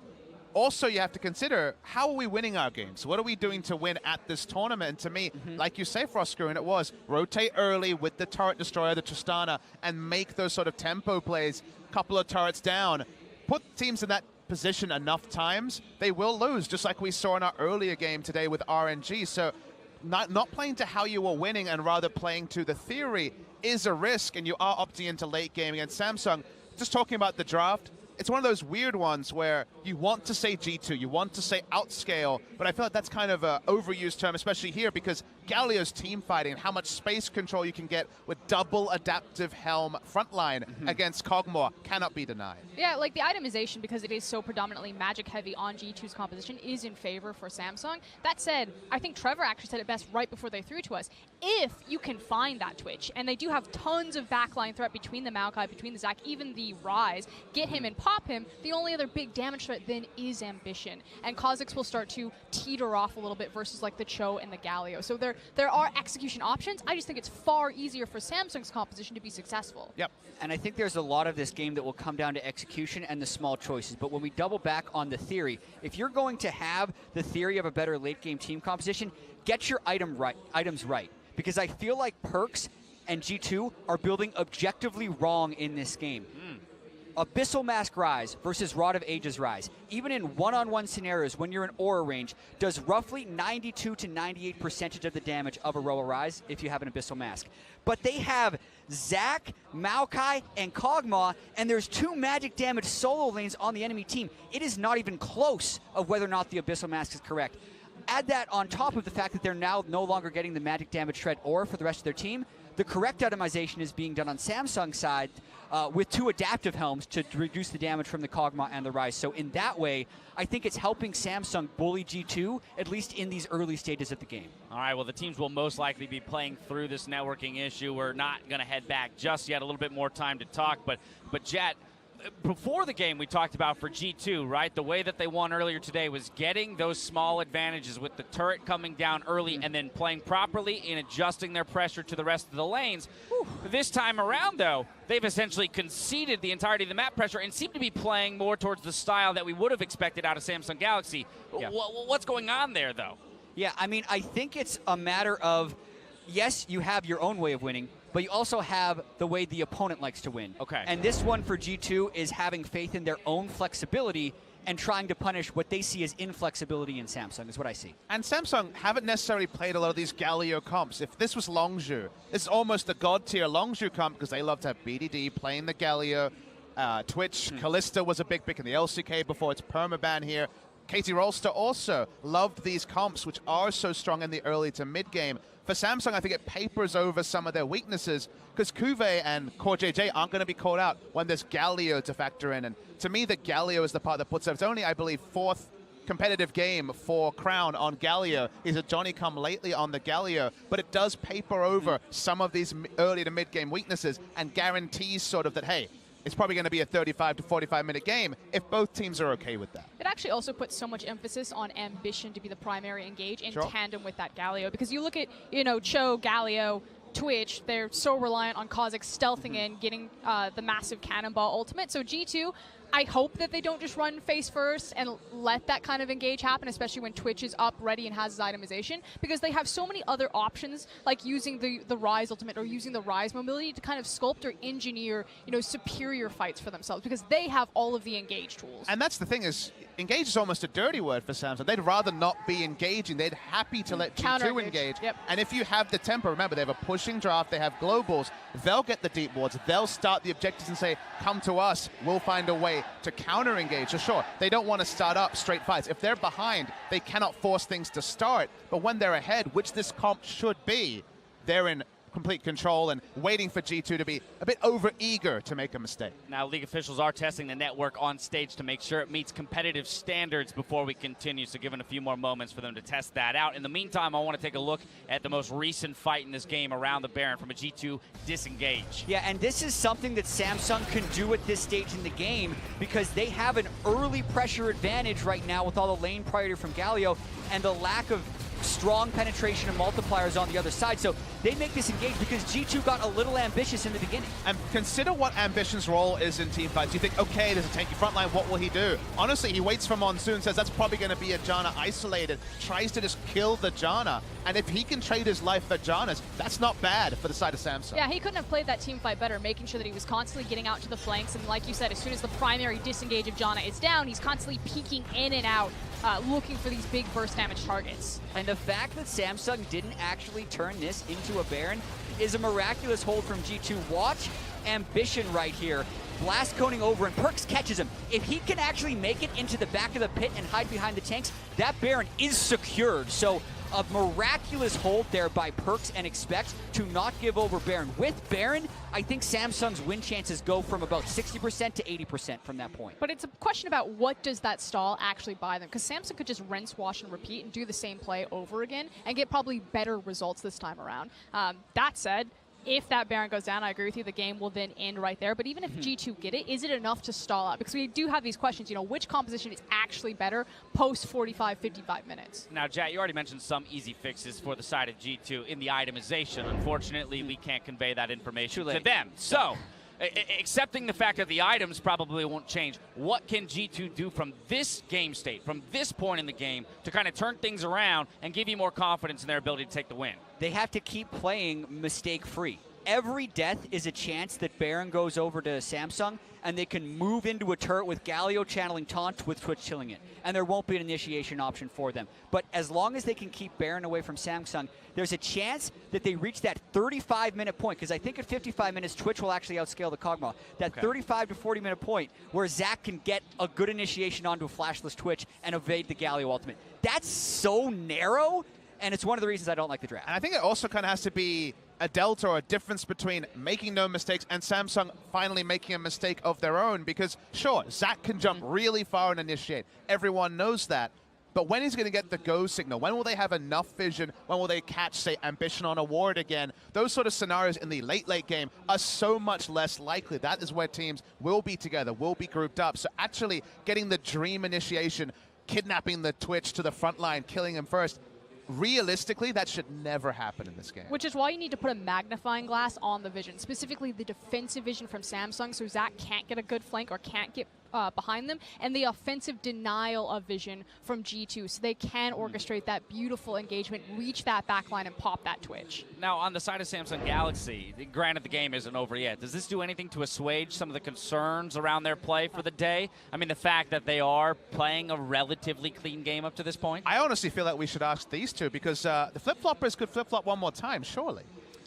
also you have to consider, how are we winning our games? What are we doing to win at this tournament? And to me, like you say, Froscrew, and it was, rotate early with the turret destroyer, the Tristana, and make those sort of tempo plays, couple of turrets down. Put teams in that position enough times, they will lose, just like we saw in our earlier game today with RNG. So not playing to how you were winning and rather playing to the theory is a risk, and you are opting into late game against Samsung. Just talking about the draft, it's one of those weird ones where you want to say G2, you want to say outscale, but I feel like that's kind of an overused term, especially here, because Galio's team fighting, how much space control you can get with double adaptive helm frontline against Kog'Maw cannot be denied. Yeah, like the itemization, because it is so predominantly magic heavy on G2's composition, is in favor for Samsung. That said, I think Trevor actually said it best right before they threw to us. If you can find that Twitch, and they do have tons of backline threat between the Maokai, between the Zac, even the Ryze, get him and pop him, the only other big damage threat then is Ambition. And Kha'Zix will start to teeter off a little bit versus like the Cho and the Galio. So there are execution options. I just think it's far easier for Samsung's composition to be successful. Yep. And I think there's a lot of this game that will come down to execution and the small choices. But when we double back on the theory, if you're going to have the theory of a better late-game team composition, get your items right. Because I feel like Perks and G2 are building objectively wrong in this game. Abyssal Mask Rise versus Rod of Ages Rise, even in one-on-one scenarios when you're in aura range, does roughly 92 to 98% of the damage of a Roa Rise if you have an Abyssal Mask. But they have Zac, Maokai, and Kog'Maw, and there's 2 magic damage solo lanes on the enemy team. It is not even close of whether or not the Abyssal Mask is correct. Add that on top of the fact that they're now no longer getting the magic damage shred aura for the rest of their team. The correct itemization is being done on Samsung's side with 2 adaptive helms to reduce the damage from the Kog'Maw and the Ryze. So in that way, I think it's helping Samsung bully G2, at least in these early stages of the game. All right, well, the teams will most likely be playing through this networking issue. We're not going to head back just yet. A little bit more time to talk. But Jet, before the game we talked about for G2, right? The way that they won earlier today was getting those small advantages with the turret coming down early and then playing properly and adjusting their pressure to the rest of the lanes. This time around, though, they've essentially conceded the entirety of the map pressure and seem to be playing more towards the style that we would have expected out of Samsung Galaxy. Yeah. What's going on there, though? Yeah, I mean, I think it's a matter of, yes, you have your own way of winning, but you also have the way the opponent likes to win. Okay. And this one for G2 is having faith in their own flexibility and trying to punish what they see as inflexibility in Samsung, is what I see. And Samsung haven't necessarily played a lot of these Galio comps. If this was Longzhu, it's almost a god-tier Longzhu comp because they love to have BDD playing the Galio. Twitch, Kalista was a big pick in the LCK before its permaban here. Katie Rolster also loved these comps, which are so strong in the early to mid-game. For Samsung, I think it papers over some of their weaknesses because Cuvée and Core JJ aren't going to be called out when there's Galio to factor in. And to me, the Galio is the part that puts up. It's only, I believe, 4th competitive game for Crown on Galio. He's a Johnny-come-lately on the Galio, but it does paper over some of these early to mid-game weaknesses and guarantees sort of that, hey, it's probably going to be a 35 to 45-minute game if both teams are okay with that. It actually also puts so much emphasis on Ambition to be the primary engage in tandem with that Galio. Because you look at, Cho, Galio, Twitch, they're so reliant on Kha'Zix stealthing in, getting the massive cannonball ultimate. So G2, I hope that they don't just run face first and let that kind of engage happen, especially when Twitch is up, ready, and has his itemization, because they have so many other options, like using the Rise ultimate or using the Rise mobility to kind of sculpt or engineer, superior fights for themselves, because they have all of the engage tools. And that's the thing is, engage is almost a dirty word for Samsung. They'd rather not be engaging. They'd happy to let G2 engage. Yep. And if you have the tempo, remember, they have a pushing draft, they have globals, they'll get the deep wards, they'll start the objectives and say, come to us, we'll find a way to counter-engage. So sure, they don't want to start up straight fights. If they're behind, they cannot force things to start. But when they're ahead, which this comp should be, they're in complete control and waiting for G2 to be a bit over-eager to make a mistake. Now, League officials are testing the network on stage to make sure it meets competitive standards before we continue, so given a few more moments for them to test that out. In the meantime, I want to take a look at the most recent fight in this game around the Baron from a G2 disengage. Yeah, and this is something that Samsung can do at this stage in the game because they have an early pressure advantage right now with all the lane priority from Galio and the lack of strong penetration and multipliers on the other side. So they make this engage because G2 got a little ambitious in the beginning. And consider what Ambition's role is in team fights. You think, okay, there's a tanky front line, what will he do? Honestly, he waits for Monsoon, says that's probably going to be a Janna isolated, tries to just kill the Janna. And if he can trade his life for Janna's, that's not bad for the side of Samsung. Yeah, he couldn't have played that team fight better, making sure that he was constantly getting out to the flanks. And like you said, as soon as the primary disengage of Janna is down, he's constantly peeking in and out, looking for these big burst damage targets. And the fact that Samsung didn't actually turn this into a Baron is a miraculous hold from G2. Watch Ambition right here. Blast coning over and Perks catches him. If he can actually make it into the back of the pit and hide behind the tanks, that Baron is secured. So a miraculous hold there by Perks and Expect to not give over Baron. With Baron, I think Samsung's win chances go from about 60% to 80% from that point. But it's a question about what does that stall actually buy them, because Samsung could just rinse, wash, and repeat and do the same play over again and get probably better results this time around. That said, if that Baron goes down, I agree with you, the game will then end right there. But even if G2 get it, is it enough to stall out? Because we do have these questions, which composition is actually better post 45, 55 minutes? Now, Jack, you already mentioned some easy fixes for the side of G2 in the itemization. Unfortunately, we can't convey that information to them. So, accepting the fact that the items probably won't change, what can G2 do from this game state, from this point in the game, to kind of turn things around and give you more confidence in their ability to take the win? They have to keep playing mistake-free. Every death is a chance that Baron goes over to Samsung, and they can move into a turret with Galio channeling taunt with Twitch chilling it. And there won't be an initiation option for them. But as long as they can keep Baron away from Samsung, there's a chance that they reach that 35-minute point, because I think at 55 minutes, Twitch will actually outscale the Kog'Maw. That 35 to 40-minute point where Zach can get a good initiation onto a flashless Twitch and evade the Galio ultimate. That's so narrow, and it's one of the reasons I don't like the draft. And I think it also kind of has to be a delta or a difference between making no mistakes and Samsung finally making a mistake of their own, because sure, Zach can jump really far and initiate. Everyone knows that. But when he's going to get the go signal? When will they have enough vision? When will they catch, say, Ambition on a ward again? Those sort of scenarios in the late game are so much less likely. That is where teams will be together, will be grouped up. So actually getting the dream initiation, kidnapping the Twitch to the front line, killing him first, realistically, that should never happen in this game. Which is why you need to put a magnifying glass on the vision, specifically the defensive vision from Samsung, so Zach can't get a good flank or can't get behind them, and the offensive denial of vision from G2, so they can orchestrate that beautiful engagement, reach that backline, and pop that Twitch. Now, on the side of Samsung Galaxy, granted the game isn't over yet, does this do anything to assuage some of the concerns around their play for the day? I mean, the fact that they are playing a relatively clean game up to this point? I honestly feel like we should ask these two, because the flip-floppers could flip-flop one more time, surely.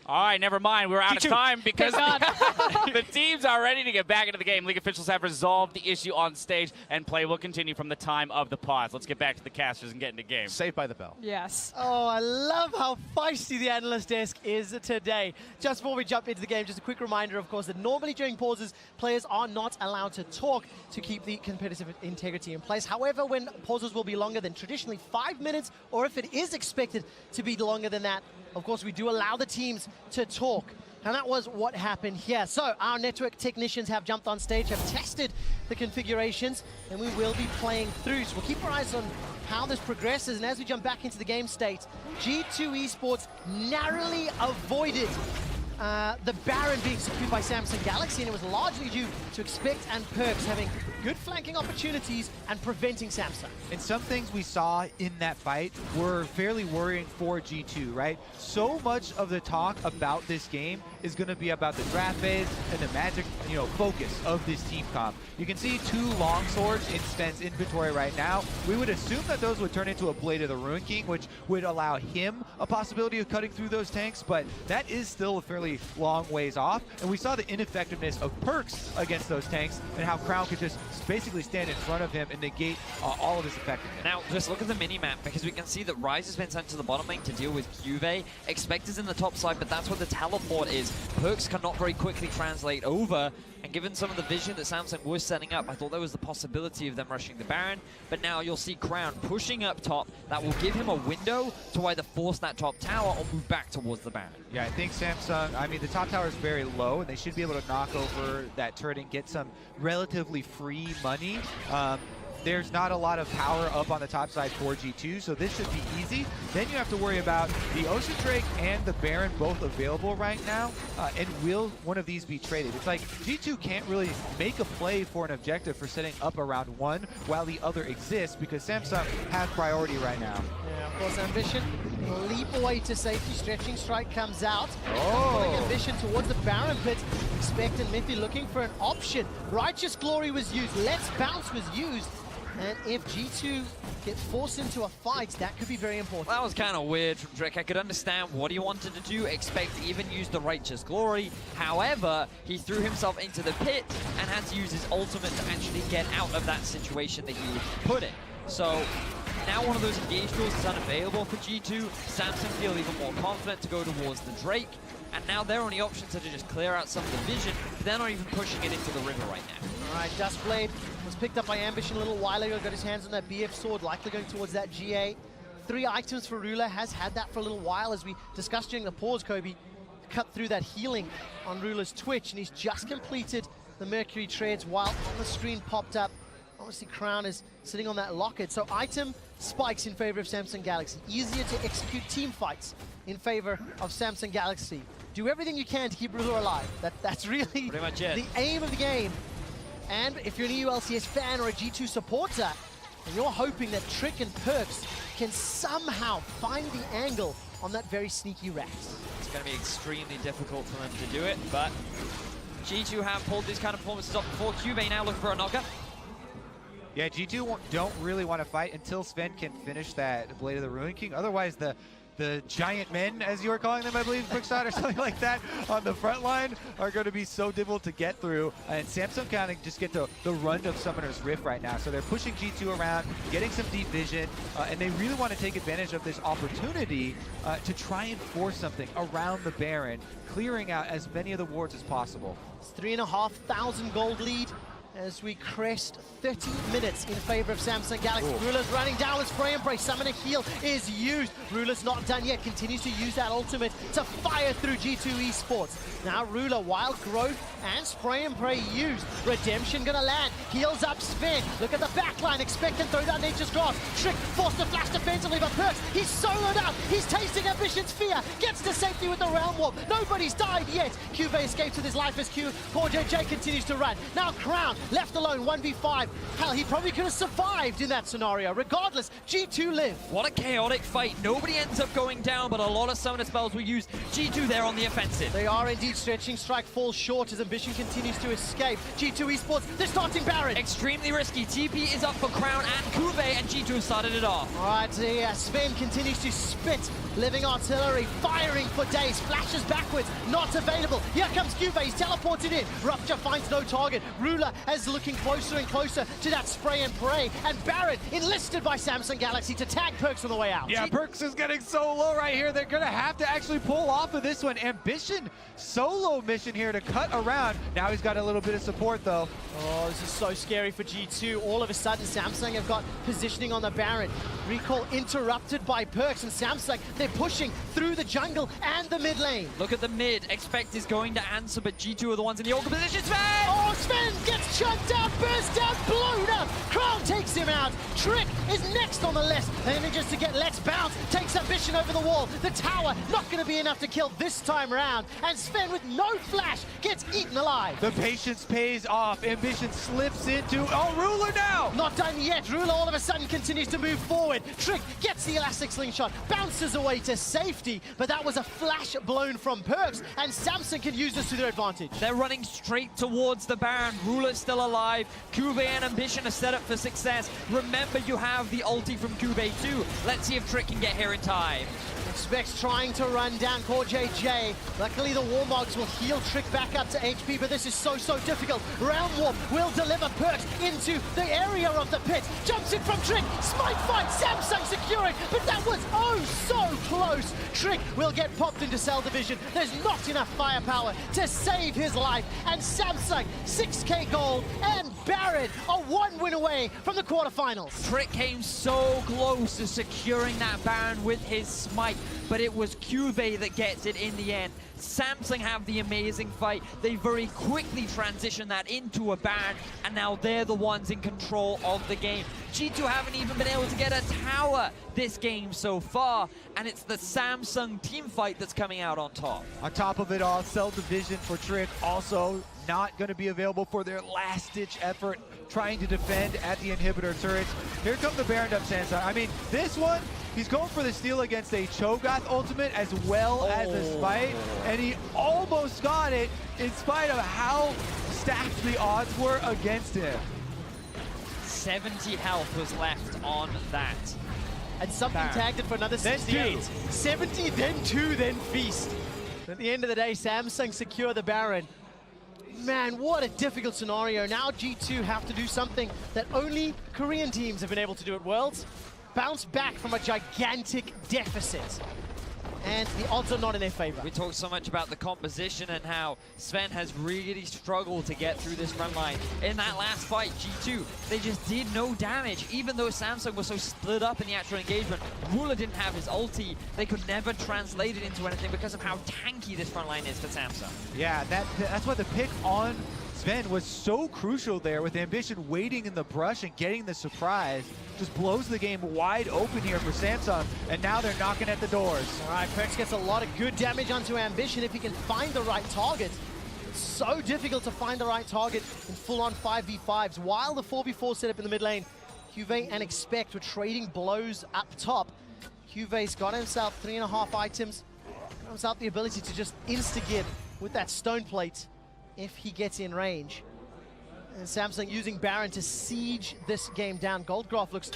All right, never mind. We're out of time because the teams are ready to get back into the game. League officials have resolved the issue on stage, and play will continue from the time of the pause. Let's get back to the casters and get into game. Saved by the bell. Yes. Oh, I love how feisty the analyst desk is today. Just before we jump into the game, just a quick reminder, of course, that normally during pauses, players are not allowed to talk to keep the competitive integrity in place. However, when pauses will be longer than traditionally 5 minutes, or if it is expected to be longer than that, of course, we do allow the teams to talk. And that was what happened here. So our network technicians have jumped on stage, have tested the configurations, and we will be playing through. So we'll keep our eyes on how this progresses. And as we jump back into the game state, G2 Esports narrowly avoided the Baron being secured by Samsung Galaxy, and it was largely due to Expect and Perks having good flanking opportunities and preventing Samsung. And some things we saw in that fight were fairly worrying for G2, right? So much of the talk about this game is going to be about the draft phase and the magic, focus of this team comp. You can see 2 long swords in Sven's inventory right now. We would assume that those would turn into a Blade of the Ruin King, which would allow him a possibility of cutting through those tanks, but that is still a fairly long ways off. And we saw the ineffectiveness of Perks against those tanks and how Crown could just basically stand in front of him and negate all of his effectiveness. Now, just look at the mini-map, because we can see that Ryze has been sent to the bottom lane to deal with Juve. Expect is in the top side, but that's where the teleport is. Perks cannot very quickly translate over, and given some of the vision that Samsung was setting up, I thought there was the possibility of them rushing the Baron, but now you'll see Crown pushing up top. That will give him a window to either force that top tower or move back towards the Baron. Yeah, I think Samsung, the top tower is very low, and they should be able to knock over that turret and get some relatively free money. There's not a lot of power up on the top side for G2, so this should be easy. Then you have to worry about the Ocean Drake and the Baron both available right now, and will one of these be traded? It's like G2 can't really make a play for an objective for setting up around one while the other exists, because Samsung has priority right now. Yeah, of course, Ambition leap away to safety. Stretching Strike comes out. Oh! Pulling Ambition towards the Baron pit. Expect and Mithy looking for an option. Righteous Glory was used. Let's Bounce was used. And if G2 get forced into a fight, that could be very important. That was kind of weird from Drake. I could understand what he wanted to do. Expect even use the Righteous Glory. However, he threw himself into the pit and had to use his ultimate to actually get out of that situation that he was put in. So now one of those engage tools is unavailable for G2. Samsung feel even more confident to go towards the Drake. And now their only options are to just clear out some of the vision, but they're not even pushing it into the river right now. All right, Dustblade was picked up by Ambition a little while ago, got his hands on that BF sword, likely going towards that GA. 3 items for Ruler, has had that for a little while, as we discussed during the pause, Kobe. Cut through that healing on Ruler's Twitch, and he's just completed the Mercury Treads while on the screen popped up. Obviously, Crown is sitting on that locket, so item spikes in favor of Samsung Galaxy. Easier to execute team fights in favor of Samsung Galaxy. Do everything you can to keep Ruler alive. That's really pretty much it. The aim of the game. And if you're an EULCS fan or a G2 supporter, and you're hoping that Trick and Perks can somehow find the angle on that very sneaky Rat. It's going to be extremely difficult for them to do it, but G2 have pulled these kind of performances off before. Cuvée now looking for a knocker. Yeah, G2 don't really want to fight until Sven can finish that Blade of the Ruin King. Otherwise, the giant men, as you were calling them, I believe, Quickshot or something like that, on the front line are going to be so difficult to get through. And Samsung kind of just get the run of Summoner's Rift right now. So they're pushing G2 around, getting some deep vision, and they really want to take advantage of this opportunity to try and force something around the Baron, clearing out as many of the wards as possible. It's 3,500 gold lead as we crest 30 minutes in favor of Samsung Galaxy. Ooh. Ruler's running down with Spray and Pray. Summoner Heal is used. Ruler's not done yet. Continues to use that ultimate to fire through G2 Esports. Now Ruler, Wild Growth and Spray and Pray used. Redemption gonna land. Heals up Sven. Look at the backline. Expect and throw down Nature's Grasp. Trick forced to flash defensively, but Perks, he's soloed up. He's tasting Ambition's fear. Gets to safety with the Realm Warp. Nobody's died yet. Cuvée escapes with his life as Poor JJ continues to run. Now Crown left alone, 1v5. Hell, he probably could have survived in that scenario. Regardless, G2 live. What a chaotic fight. Nobody ends up going down, but a lot of summoner spells were used. G2 there on the offensive. They are indeed. Stretching Strike falls short as Ambition continues to escape. G2 Esports, they're starting Baron. Extremely risky. TP is up for Crown and Cuvée, and G2 started it off. All right, yeah, Sven continues to spit living artillery, firing for days, flashes backwards, not available. Here comes Cuvée, he's teleported in. Rupture finds no target. Ruler is looking closer and closer to that Spray and Pray, and Baron enlisted by Samsung Galaxy to tag Perks on the way out. Yeah, Perks is getting so low right here. They're going to have to actually pull off of this one. Ambition, solo mission here to cut around. Now he's got a little bit of support, though. Oh, this is so scary for G2. All of a sudden, Samsung have got positioning on the Baron. Recall interrupted by Perks, and Samsung, they're pushing through the jungle and the mid lane. Look at the mid. Expect is going to answer, but G2 are the ones in the awkward position. Sven! Oh, Sven gets chunked out, burst out, blown up. Crown takes him out. Trick is next on the list. Manages to get Let's Bounce, takes Ambition over the wall. The tower not going to be enough to kill this time round. And Sven with no flash gets eaten alive. The patience pays off. Ambition slips into, oh, Ruler now! Not done yet. Ruler all of a sudden continues to move forward. Trick gets the elastic slingshot, bounces away to safety, but that was a flash blown from Perks, and Samsung can use this to their advantage. They're running straight towards the Baron. Ruler's still alive. Cube and Ambition are set up for success. Remember, you have the ulti from Cube too. Let's see if Trick can get here in time. Expects trying to run down Core JJ. Luckily, the Warmogs will heal Trick back up to HP, but this is so difficult. Realm Warp will deliver Perks into the area of the pit. Jumps in from Trick. Smite fight. Samsung securing, but that was oh so close. Trick will get popped into Cell Division. There's not enough firepower to save his life, and Samsung 6k gold and Baron are 1 win away from the quarterfinals. Trick came so close to securing that Baron with his smite, but it was Cube that gets it in the end. Samsung have the amazing fight. They very quickly transition that into a Baron, and now they're the ones in control of the game. G2 haven't even been able to get a tower this game so far, and it's the Samsung team fight that's coming out on top. On top of it all, Cell Division for Trick also not going to be available for their last-ditch effort trying to defend at the inhibitor turrets. Here come the Baron up Sansa. I mean, this one, he's going for the steal against a Cho'Gath ultimate as well as a Smite, and he almost got it in spite of how stacked the odds were against him. 70 health was left on that. And something Baron. tagged it for another 68. 70, then 2, then Feast. At the end of the day, Samsung secure the Baron. Man, what a difficult scenario. Now G2 have to do something that only Korean teams have been able to do at Worlds. Bounce back from a gigantic deficit. And the odds are not in their favor. We talked so much about the composition and how Sven has really struggled to get through this front line. In that last fight, G2, they just did no damage. Even though Samsung was so split up in the actual engagement, Ruler didn't have his ulti. They could never translate it into anything because of how tanky this front line is for Samsung. Yeah, that's why the pick on Sven was so crucial there, with Ambition waiting in the brush and getting the surprise. Just blows the game wide open here for Samsung, and now they're knocking at the doors. All right, Perks gets a lot of good damage onto Ambition if he can find the right target. It's so difficult to find the right target in full-on 5v5s. While the 4v4 setup in the mid lane, Juve and Expect were trading blows up top. Juve's got himself 3.5 items, got himself the ability to just insta-give with that stone plate if he gets in range. And Samsung using Baron to siege this game down. Goldgraph looks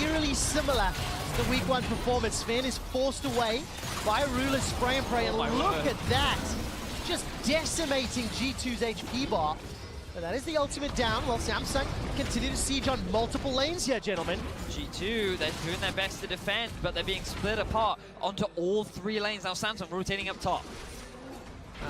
eerily similar to the week 1 performance. Sven is forced away by Ruler's spray and pray, and look at that. Just decimating G2's HP bar. But that is the ultimate down, while Samsung continue to siege on multiple lanes here, gentlemen. G2, they're doing their best to defend, but they're being split apart onto all 3 lanes. Now Samsung rotating up top.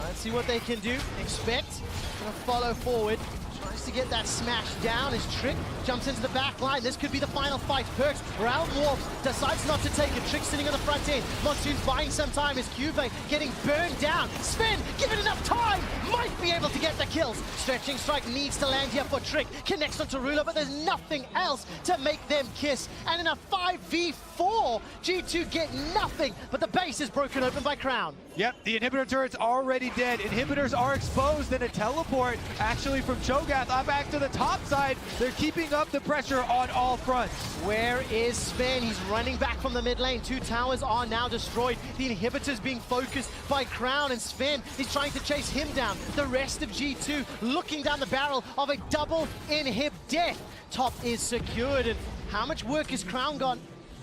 Let's see what they can do. Expect gonna follow forward. Tries to get that smash down. His Trick jumps into the back line. This could be the final fight. Perks, Realm Warp, decides not to take it. Trick sitting on the front end. Monsoon's buying some time. His Cube getting burned down. Sven, given enough time, might be able to get the kills. Stretching Strike needs to land here for Trick. Connects onto Ruler, but there's nothing else to make them kiss. And in a 5v4, G2 get nothing, but the base is broken open by Crown. Yep, the inhibitor turret's already dead. Inhibitors are exposed, and a teleport actually from Cho'Gath up back to the top side. They're keeping up the pressure on all fronts. Where is Sven? He's running back from the mid lane. 2 towers are now destroyed. The inhibitors being focused by Crown, and Sven is trying to chase him down. The rest of G2 looking down the barrel of a double inhib death. Top is secured, and how much work has Crown got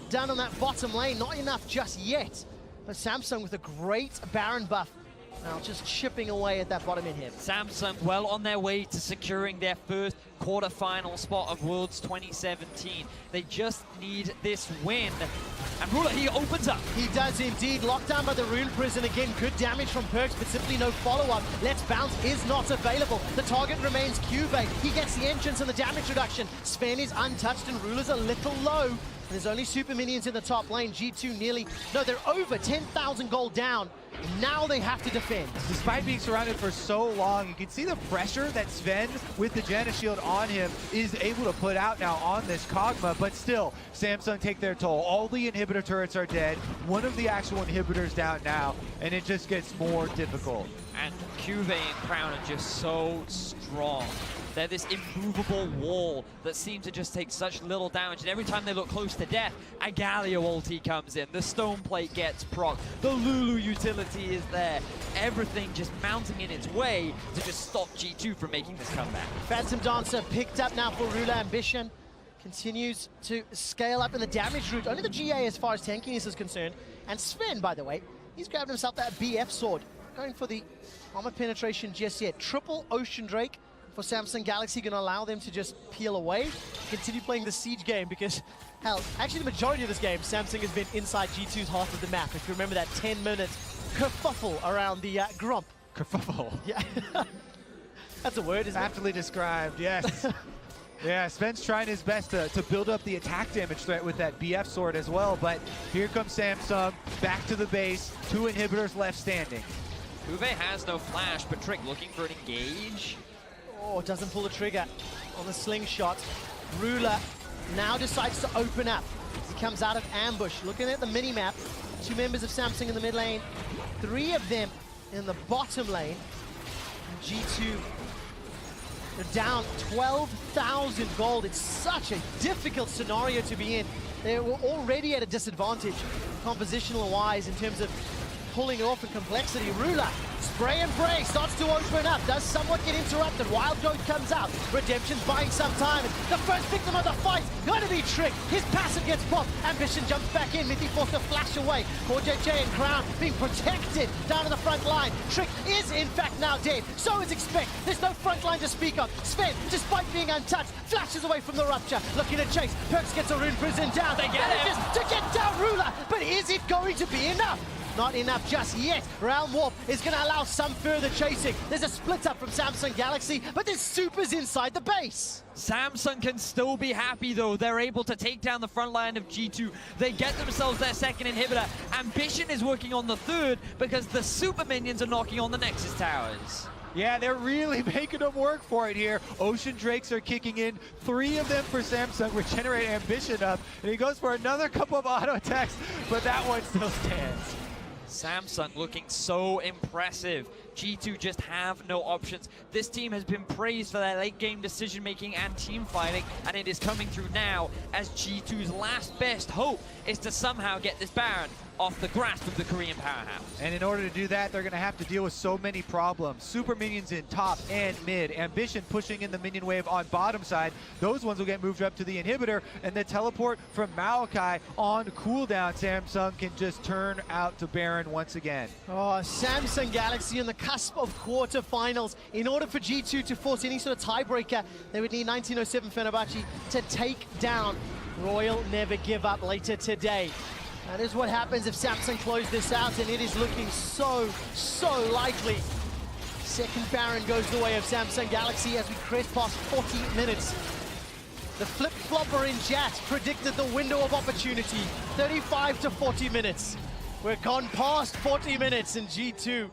done on that bottom lane? Not enough just yet. But Samsung with a great Baron buff, now just chipping away at that bottom inhib. Samsung well on their way to securing their first quarterfinal spot of Worlds 2017. They just need this win. And Ruler, he opens up. He does indeed. Locked down by the Rune Prison again. Good damage from Perks, but simply no follow-up. Let's Bounce is not available. The target remains Cube. He gets the entrance and the damage reduction. Sven is untouched and Ruler's a little low. There's only super minions in the top lane. G2 nearly, no, they're over 10,000 gold down. And now they have to defend. Despite being surrounded for so long, you can see the pressure that Sven, with the Janna shield on him, is able to put out now on this Kog'Maw, but still, Samsung take their toll. All the inhibitor turrets are dead. One of the actual inhibitors down now, and it just gets more difficult. And Cuvée and Crown are just so strong. They're this immovable wall that seems to just take such little damage, and every time they look close to death, a Galio ulti comes in, the Stone Plate gets proc, the Lulu utility is there, everything just mounting in its way to just stop G2 from making this comeback. Phantom Dancer picked up now for Rula. Ambition continues to scale up in the damage route. Only the GA as far as tankiness is concerned. And Sven, by the way, he's grabbed himself that BF sword. Going for the armor penetration just yet. Triple Ocean Drake for Samsung Galaxy, going to allow them to just peel away, continue playing the siege game, because, hell, actually the majority of this game, Samsung has been inside G2's half of the map. If you remember that 10-minute kerfuffle around the Grump. Kerfuffle. Yeah. That's a word, isn't it? Aptly described, yes. Yeah, Sven's trying his best to build up the attack damage threat with that BF sword as well, but here comes Samsung, back to the base, 2 inhibitors left standing. Cuvée has no flash, but Trick looking for an engage. Oh, doesn't pull the trigger on the slingshot. Rula now decides to open up. He comes out of ambush. Looking at the mini-map, 2 members of Samsung in the mid lane, 3 of them in the bottom lane. And G2 are down 12,000 gold. It's such a difficult scenario to be in. They were already at a disadvantage compositional-wise in terms of pulling it off in complexity. Rula, spray and pray, starts to open up, does somewhat get interrupted. Wild Goat comes out, Redemption's buying some time. The first victim of the fight, gonna be Trick. His passive gets popped, Ambition jumps back in, Mithy forced to flash away. 4JJ and Crown being protected down to the front line. Trick is in fact now dead, so is Expect. There's no front line to speak of. Sven, despite being untouched, flashes away from the rupture, looking to chase. Perks gets a Rune Prison down. They get him. To get down Rula, but is it going to be enough? Not enough just yet. Realm Warp is going to allow some further chasing. There's a split up from Samsung Galaxy, but there's supers inside the base. Samsung can still be happy though. They're able to take down the front line of G2. They get themselves their second inhibitor. Ambition is working on the third because the super minions are knocking on the Nexus towers. Yeah, they're really making them work for it here. Ocean Drakes are kicking in, 3 of them for Samsung, regenerate Ambition up, and he goes for another couple of auto attacks, but that one still stands. Samsung looking so impressive. G2 just have no options. This team has been praised for their late game decision making and team fighting, and it is coming through now as G2's last best hope is to somehow get this Baron off the grasp of the Korean powerhouse. And in order to do that, they're going to have to deal with so many problems. Super minions in top and mid. Ambition pushing in the minion wave on bottom side. Those ones will get moved up to the inhibitor, and the teleport from Maokai on cooldown. Samsung can just turn out to Baron once again. Oh, Samsung Galaxy on the cusp of quarterfinals. In order for G2 to force any sort of tiebreaker, they would need 1907 Fenerbahce to take down Royal Never Give Up later today. That is what happens if Samsung close this out, and it is looking so likely. Second Baron goes the way of Samsung Galaxy as we crest past 40 minutes. The flip-flopper in chat predicted the window of opportunity, 35 to 40 minutes. We're gone past 40 minutes, and G2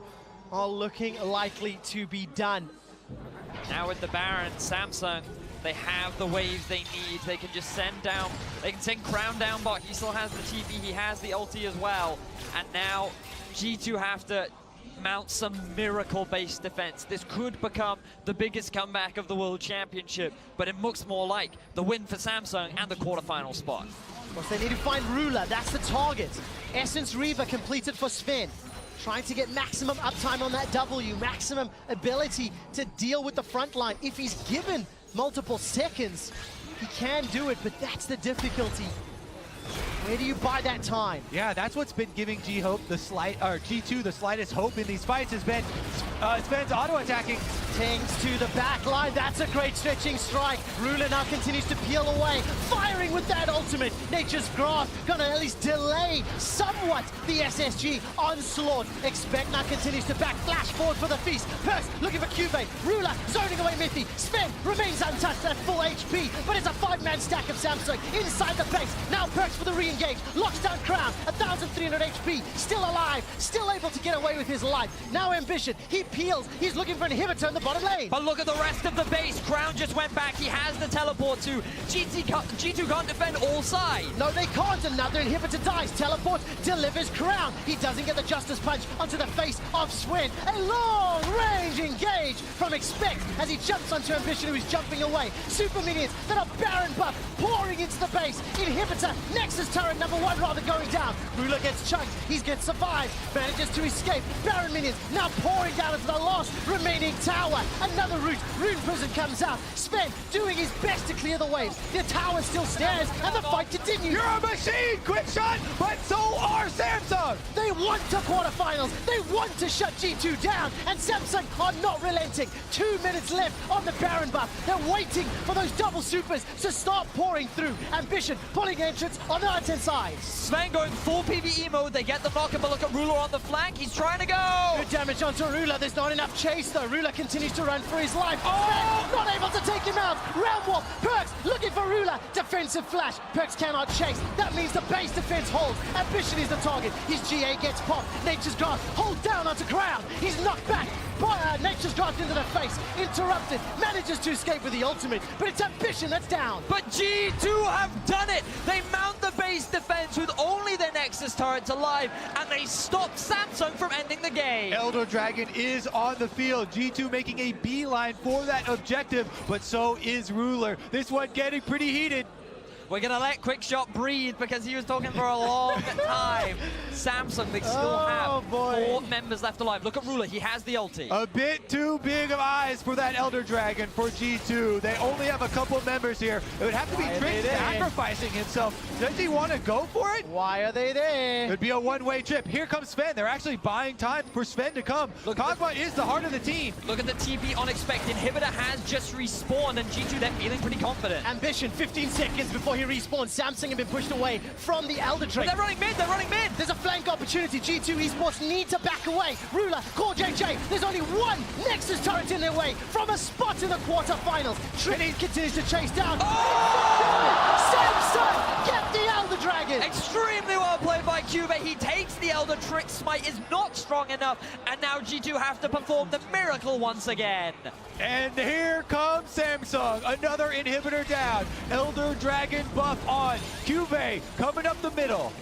are looking likely to be done. Now with the Baron, Samsung, they have the waves they need. They can just send down, they can send Crown down, but he still has the TP, he has the ulti as well. And now G2 have to mount some miracle-based defense. This could become the biggest comeback of the World Championship, but it looks more like the win for Samsung and the quarterfinal spot. Of course, they need to find Rula, that's the target. Essence Reaver completed for Sven. Trying to get maximum uptime on that W, maximum ability to deal with the front line. If he's given multiple seconds, he can do it, but that's the difficulty. Where do you buy that time? Yeah, that's what's been giving G2 the slightest hope in these fights has been Sven's auto-attacking. Tanks to the back line, that's a great stretching strike. Rula now continues to peel away, firing with that ultimate. Nature's Grasp gonna at least delay somewhat the SSG onslaught. Expect now continues to back, flash forward for the feast. Perks looking for Cuvée, Rula zoning away Mithy. Sven remains untouched at full HP, but it's a 5-man stack of Samsung inside the base. Now Perks for the re engaged, locks down Crown, 1,300 HP, still alive, still able to get away with his life. Now Ambition, he peels, he's looking for an inhibitor in the bottom lane. But look at the rest of the base. Crown just went back. He has the teleport too. G2 can't defend all sides. No, they can't. Another inhibitor dies. Teleport delivers Crown. He doesn't get the Justice Punch onto the face of Swin. A long-range engage from Expect as he jumps onto Ambition, who is jumping away. Super minions that are Baron buff pouring into the base. Inhibitor, Nexus turret number 1 rather going down. Ruler gets chunked. He gets survived. Manages to escape. Baron minions now pouring down into the last remaining tower. Another route. Rune Prison comes out. Sven doing his best to clear the waves. The tower still stands and the fight continues. You're a machine! Quick shot! But so are Samsung! They want to quarterfinals. They want to shut G2 down. And Samsung are not relenting. 2 minutes left on the Baron buff. They're waiting for those double supers to start pouring through. Ambition pulling entrance on the right-hand side. Sven going full PvE mode. They get the knock, but look at Ruler on the flank. He's trying to go. Good damage onto Ruler. There's not enough chase though. Ruler continues to run for his life. Oh! Sven not able to take him out. Round Wolf. Perks looking for Ruler. Defensive flash. Perks cannot chase. That means the base defense holds. Ambition is the target. His GA gets popped. Nature's Grasp hold down onto Crown. He's knocked back. Nature's Grasp into the face. Interrupted. Manages to escape with the ultimate. But it's Ambition that's down. But G2 have done it. They mount the base defense with only their Nexus turrets alive, and they stop Samsung from ending the game. Elder Dragon is on the field. G2 making a beeline for that objective, but so is Ruler. This one getting pretty heated. We're going to let Quickshot breathe because he was talking for a long time. Samsung, they still have 4 members left alive. Look at Ruler, he has the ulti. A bit too big of eyes for that Elder Dragon for G2. They only have a couple of members here. It would have to be Trick sacrificing himself. Does he want to go for it? Why are they there? It would be a one-way trip. Here comes Sven. They're actually buying time for Sven to come. Look, Kog'Maw is the heart of the team. Look at the TP on Expect. Inhibitor has just respawned, and G2, they're feeling pretty confident. Ambition, 15 seconds before he respawns. Samsung have been pushed away from the Elder Dragon. They're running mid, they're running mid. There's a flank opportunity. G2 Esports need to back away. Ruler, Core JJ. There's only one Nexus turret in their way from a spot in the quarterfinals. Trinity continues to chase down. Samsung get the Elder Dragon. Extremely well played by Cube. He takes the Elder Trick. Smite is not strong enough, and now G2 have to perform the miracle once again. And here comes Samsung. Another inhibitor down. Elder Dragon buff on. Cube coming up the middle.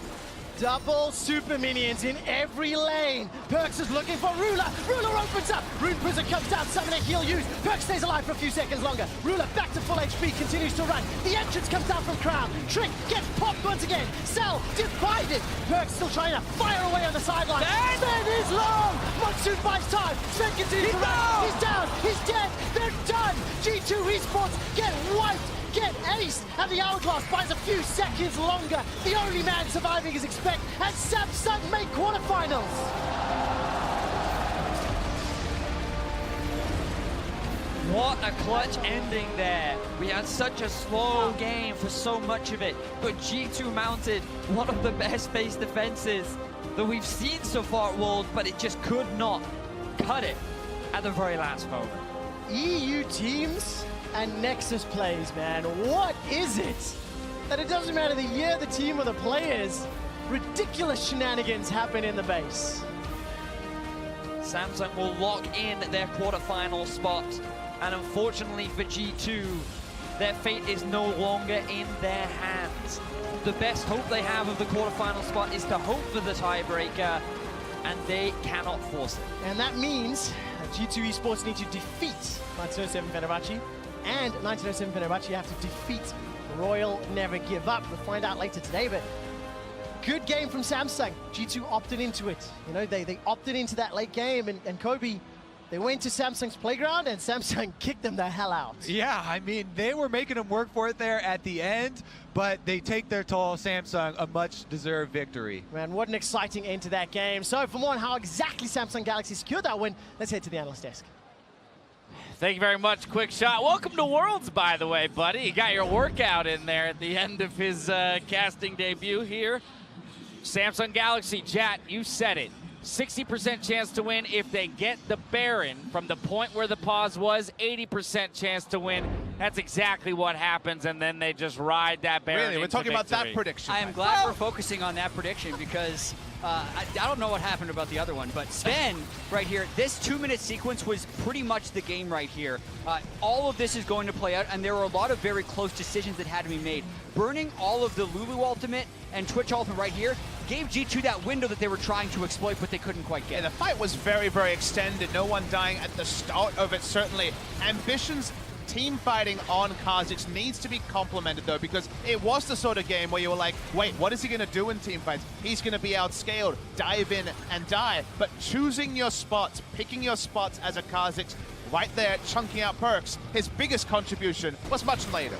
Double super minions in every lane. Perks is looking for Ruler. Ruler opens up. Rune Prison comes down, summon a heal used. Perks stays alive for a few seconds longer. Ruler back to full HP, continues to run. The entrance comes down from Crown. Trick gets popped once again. Cell divided. Perks still trying to fire away on the sideline. Sven is long. Monsoon buys time. Sven continues to run. He's down. He's dead. They're done. G2 Esports get wiped. Get aced, and the Hourglass buys a few seconds longer. The only man surviving is Expect, and Samsung make quarterfinals. What a clutch ending there. We had such a slow game for so much of it, but G2 mounted one of the best base defenses that we've seen so far at Worlds, but it just could not cut it at the very last moment. EU teams and Nexus plays, man. What is it? That it doesn't matter the year, the team, or the players. Ridiculous shenanigans happen in the base. Samsung will lock in their quarterfinal spot, and unfortunately for G2, their fate is no longer in their hands. The best hope they have of the quarterfinal spot is to hope for the tiebreaker, and they cannot force it. And that means that G2 Esports need to defeat 1907 Fenerbahce, and 1907 Fenerbahce have to defeat Royal Never Give Up. We'll find out later today, but good game from Samsung. G2 opted into it. You know, they opted into that late game, and Kobe, they went to Samsung's playground, and Samsung kicked them the hell out. Yeah, I mean, they were making them work for it there at the end, but they take their toll. Samsung, a much-deserved victory. Man, what an exciting end to that game. So for more on how exactly Samsung Galaxy secured that win, let's head to the analyst desk. Thank you very much, Quickshot. Welcome to Worlds, by the way, buddy. You got your workout in there at the end of his casting debut here. Samsung Galaxy, Jat, you said it. 60% chance to win if they get the Baron from the point where the pause was. 80% chance to win That's exactly what happens, and then they just ride that Baron. Really, we're talking about that prediction. I am glad we're focusing on that prediction because I don't know what happened about the other one, but Sven right here, this 2-minute sequence was pretty much the game right here. All of this is going to play out, and there were a lot of very close decisions that had to be made. Burning all of the Lulu ultimate and Twitch ultimate right here gave G2 that window that they were trying to exploit, but they couldn't quite get. Yeah, the fight was very, very extended. No one dying at the start of it, certainly. Ambition's team fighting on Kha'Zix needs to be complimented, though, because it was the sort of game where you were like, wait, what is he going to do in team fights? He's going to be outscaled, dive in and die. But choosing your spots, picking your spots as a Kha'Zix, right there, chunking out perks, his biggest contribution was much later.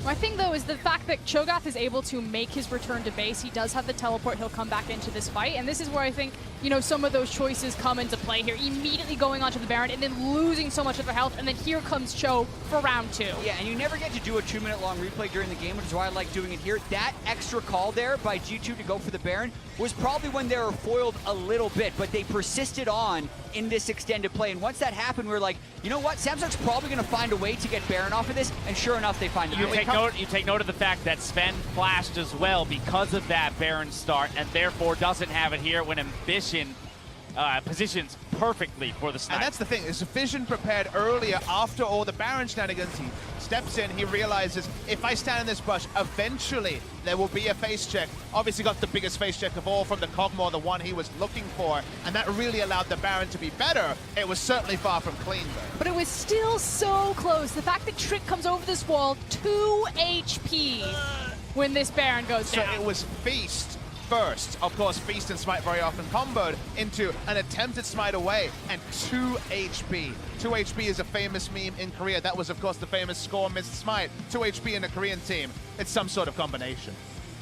My thing, though, is the fact that Cho'Gath is able to make his return to base. He does have the teleport. He'll come back into this fight. And this is where I think, you know, some of those choices come into play here. Immediately going onto the Baron and then losing so much of their health. And then here comes Cho for round 2. Yeah, and you never get to do a 2-minute long replay during the game, which is why I like doing it here. That extra call there by G2 to go for the Baron was probably when they were foiled a little bit, but they persisted on in this extended play. And once that happened, we were like, you know what? Samsung's probably going to find a way to get Baron off of this. And sure enough, they find it. You take note of the fact that Sven flashed as well because of that Baron start, and therefore doesn't have it here when Ambition positions perfectly for the snipe. And that's the thing, is Vision prepared earlier after all the Baron shenanigans. He steps in, he realizes, if I stand in this bush, eventually there will be a face check. Obviously got the biggest face check of all from the Kog'Maw, the one he was looking for, and that really allowed the Baron to be better. It was certainly far from clean, though. But it was still so close. The fact that Trick comes over this wall, 2 HP when this Baron goes down. So it was Feast first. Of course, Feast and Smite very often comboed into an attempted Smite away, and 2 HP. 2 HP is a famous meme in Korea. That was, of course, the famous score missed Smite. 2 HP in a Korean team. It's some sort of combination.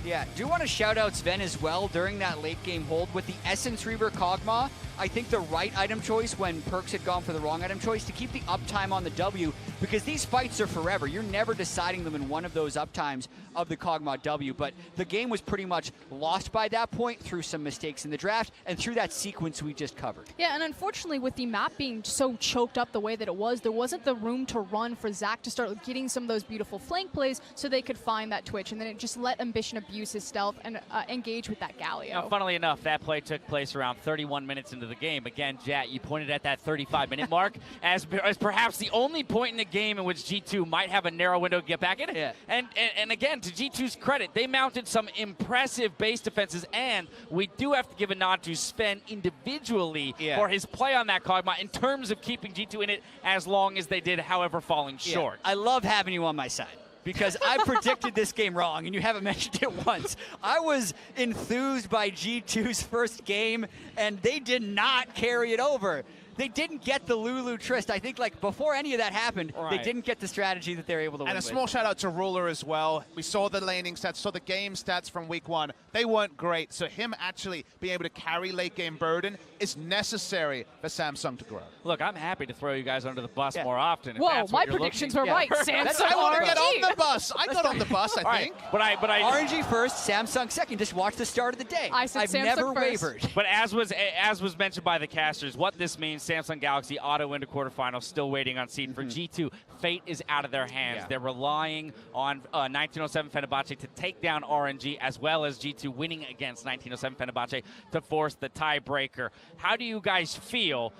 Yeah, do want to shout out Sven as well during that late game hold with the Essence Reaver Kog'Maw. I think the right item choice when Perks had gone for the wrong item choice to keep the uptime on the W, because these fights are forever. You're never deciding them in one of those uptimes of the Kog'Maw W, but the game was pretty much lost by that point through some mistakes in the draft and through that sequence we just covered. Yeah, and unfortunately with the map being so choked up the way that it was, there wasn't the room to run for Zach to start getting some of those beautiful flank plays so they could find that Twitch, and then it just let Ambition abuse his stealth and engage with that Galio. Now, funnily enough, that play took place around 31 minutes into the game. Again, Jat, you pointed at that 35-minute mark as perhaps the only point in the game in which G2 might have a narrow window to get back in it. Yeah. And again, to G2's credit, they mounted some impressive base defenses, and we do have to give a nod to Sven individually for his play on that Kog'Maw in terms of keeping G2 in it as long as they did, however falling short. I love having you on my side, because I predicted this game wrong, and you haven't mentioned it once. I was enthused by G2's first game, and they did not carry it over. They didn't get the Lulu Trist. I think, like, before any of that happened, they didn't get the strategy that they were able to win And a small shout out to Ruler as well. We saw the laning stats, saw the game stats from week 1. They weren't great, so him actually being able to carry late game burden is necessary for Samsung to grow. Look, I'm happy to throw you guys under the bus more often. Whoa, my predictions were right. Samsung I want to get RNG. on the bus. I got on the bus, I think. But I RNG first, Samsung second. Just watch the start of the day. I said I've Samsung never first. wavered. But as was mentioned by the casters, what this means, Samsung Galaxy auto into quarterfinals, still waiting on seed. For G2, fate is out of their hands. They're relying on 1907 Fenerbahce to take down RNG, as well as G2 winning against 1907 Fenerbahce to force the tiebreaker. How do you guys feel,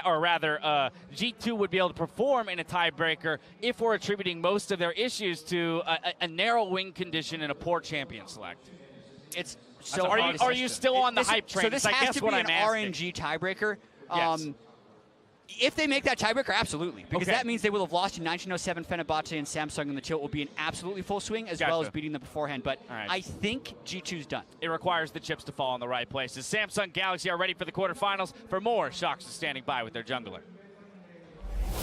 or rather, G2 would be able to perform in a tiebreaker if we're attributing most of their issues to a narrow win condition and a poor champion select? It's So are you still on the hype train? So this I has guess to be what an I'm asking. RNG tiebreaker. Yes. If they make that tiebreaker, absolutely. Because that means they will have lost in 1907 Fenerbahce, and Samsung, and the tilt will be in absolutely full swing, as well as beating them beforehand. But I think G2's done. It requires the chips to fall in the right places. Samsung Galaxy are ready for the quarterfinals. For more, Shox is standing by with their jungler.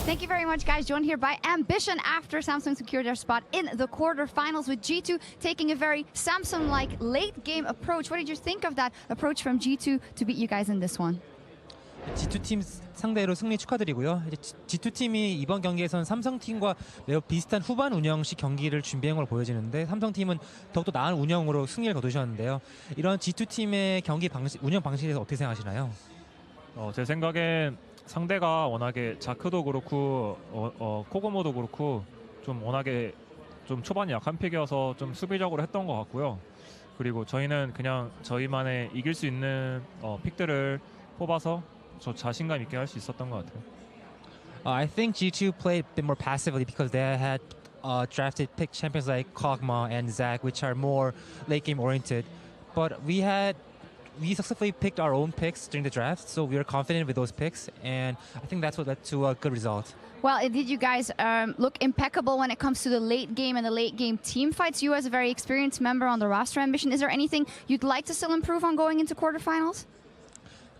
Thank you very much, guys. Joined here by Ambition after Samsung secured their spot in the quarterfinals, with G2 taking a very Samsung-like late-game approach. What did you think of that approach from G2 to beat you guys in this one? G2 팀 상대로 승리 축하드리고요. 이제 G2 팀이 이번 경기에선 삼성 팀과 매우 비슷한 후반 운영식 경기를 준비한 걸 보여지는데, 삼성 팀은 더욱더 나은 운영으로 승리를 거두셨는데요. 이런 G2 팀의 경기 방식, 운영 방식에 대해서 어떻게 생각하시나요? 제 생각엔 상대가 워낙에 자크도 그렇고 코고모도 그렇고 좀 워낙에 좀 초반이 약한 픽이어서 좀 수비적으로 했던 것 같고요. 그리고 저희는 그냥 저희만의 이길 수 있는 픽들을 뽑아서 저 자신감 있게 할 수 있었던 것 같아요. I think G2 played a bit more passively because they had drafted pick champions like Kog'Maw and Zac, which are more late game oriented. But we successfully picked our own picks during the draft, so we are confident with those picks, and I think that's what led to a good result. Well, did you guys look impeccable when it comes to the late game and the late game team fights? You as a very experienced member on the roster, Ambition, is there anything you'd like to still improve on going into quarterfinals?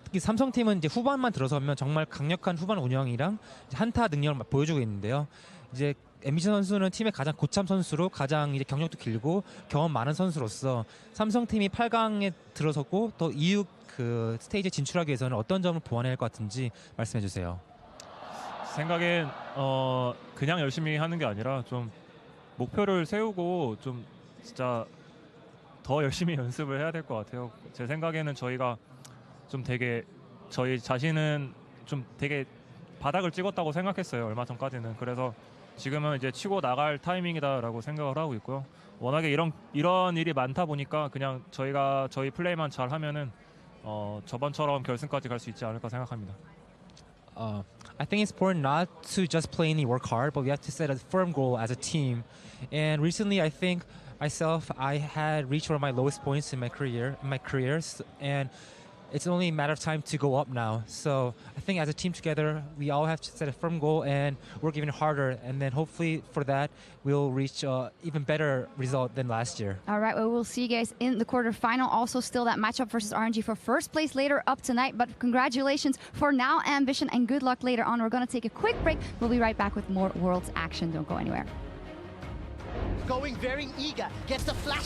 특히 삼성팀은 이제 후반만 들어서면 정말 강력한 후반 운영이랑 한타 능력을 보여주고 있는데요. 이제 엠비션 선수는 팀의 가장 고참 선수로 가장 이제 경력도 길고 경험 많은 선수로서 삼성팀이 8강에 들어섰고 또 이후 그 스테이지에 진출하기 위해서는 어떤 점을 보완해야 할 것 같은지 말씀해 주세요. 생각엔 그냥 열심히 하는 게 아니라 좀 목표를 세우고 좀 진짜 더 열심히 연습을 해야 될 것 같아요. 제 생각에는 저희가 좀 되게 저희 자신은 좀 되게 바닥을 찍었다고 생각했어요. 얼마 전까지는. 그래서 지금은 이제 치고 나갈 타이밍이다라고 생각을 하고 있고요. 워낙에 이런 일이 많다 보니까 그냥 저희가 저희 플레이만 잘 하면은 저번처럼 결승까지 갈 수 있지 않을까 생각합니다. I think it's important not to just play and work hard, but we have to set a firm goal as a team. And recently, I think I had reached one of my lowest points in my career, and it's only a matter of time to go up now. So I think as a team together, we all have to set a firm goal and work even harder. And then hopefully for that, we'll reach an even better result than last year. All right, well, we'll see you guys in the quarterfinal. Also still that matchup versus RNG for first place later up tonight. But congratulations for now, Ambition, and good luck later on. We're going to take a quick break. We'll be right back with more Worlds action. Don't go anywhere. Going very eager, gets the flash.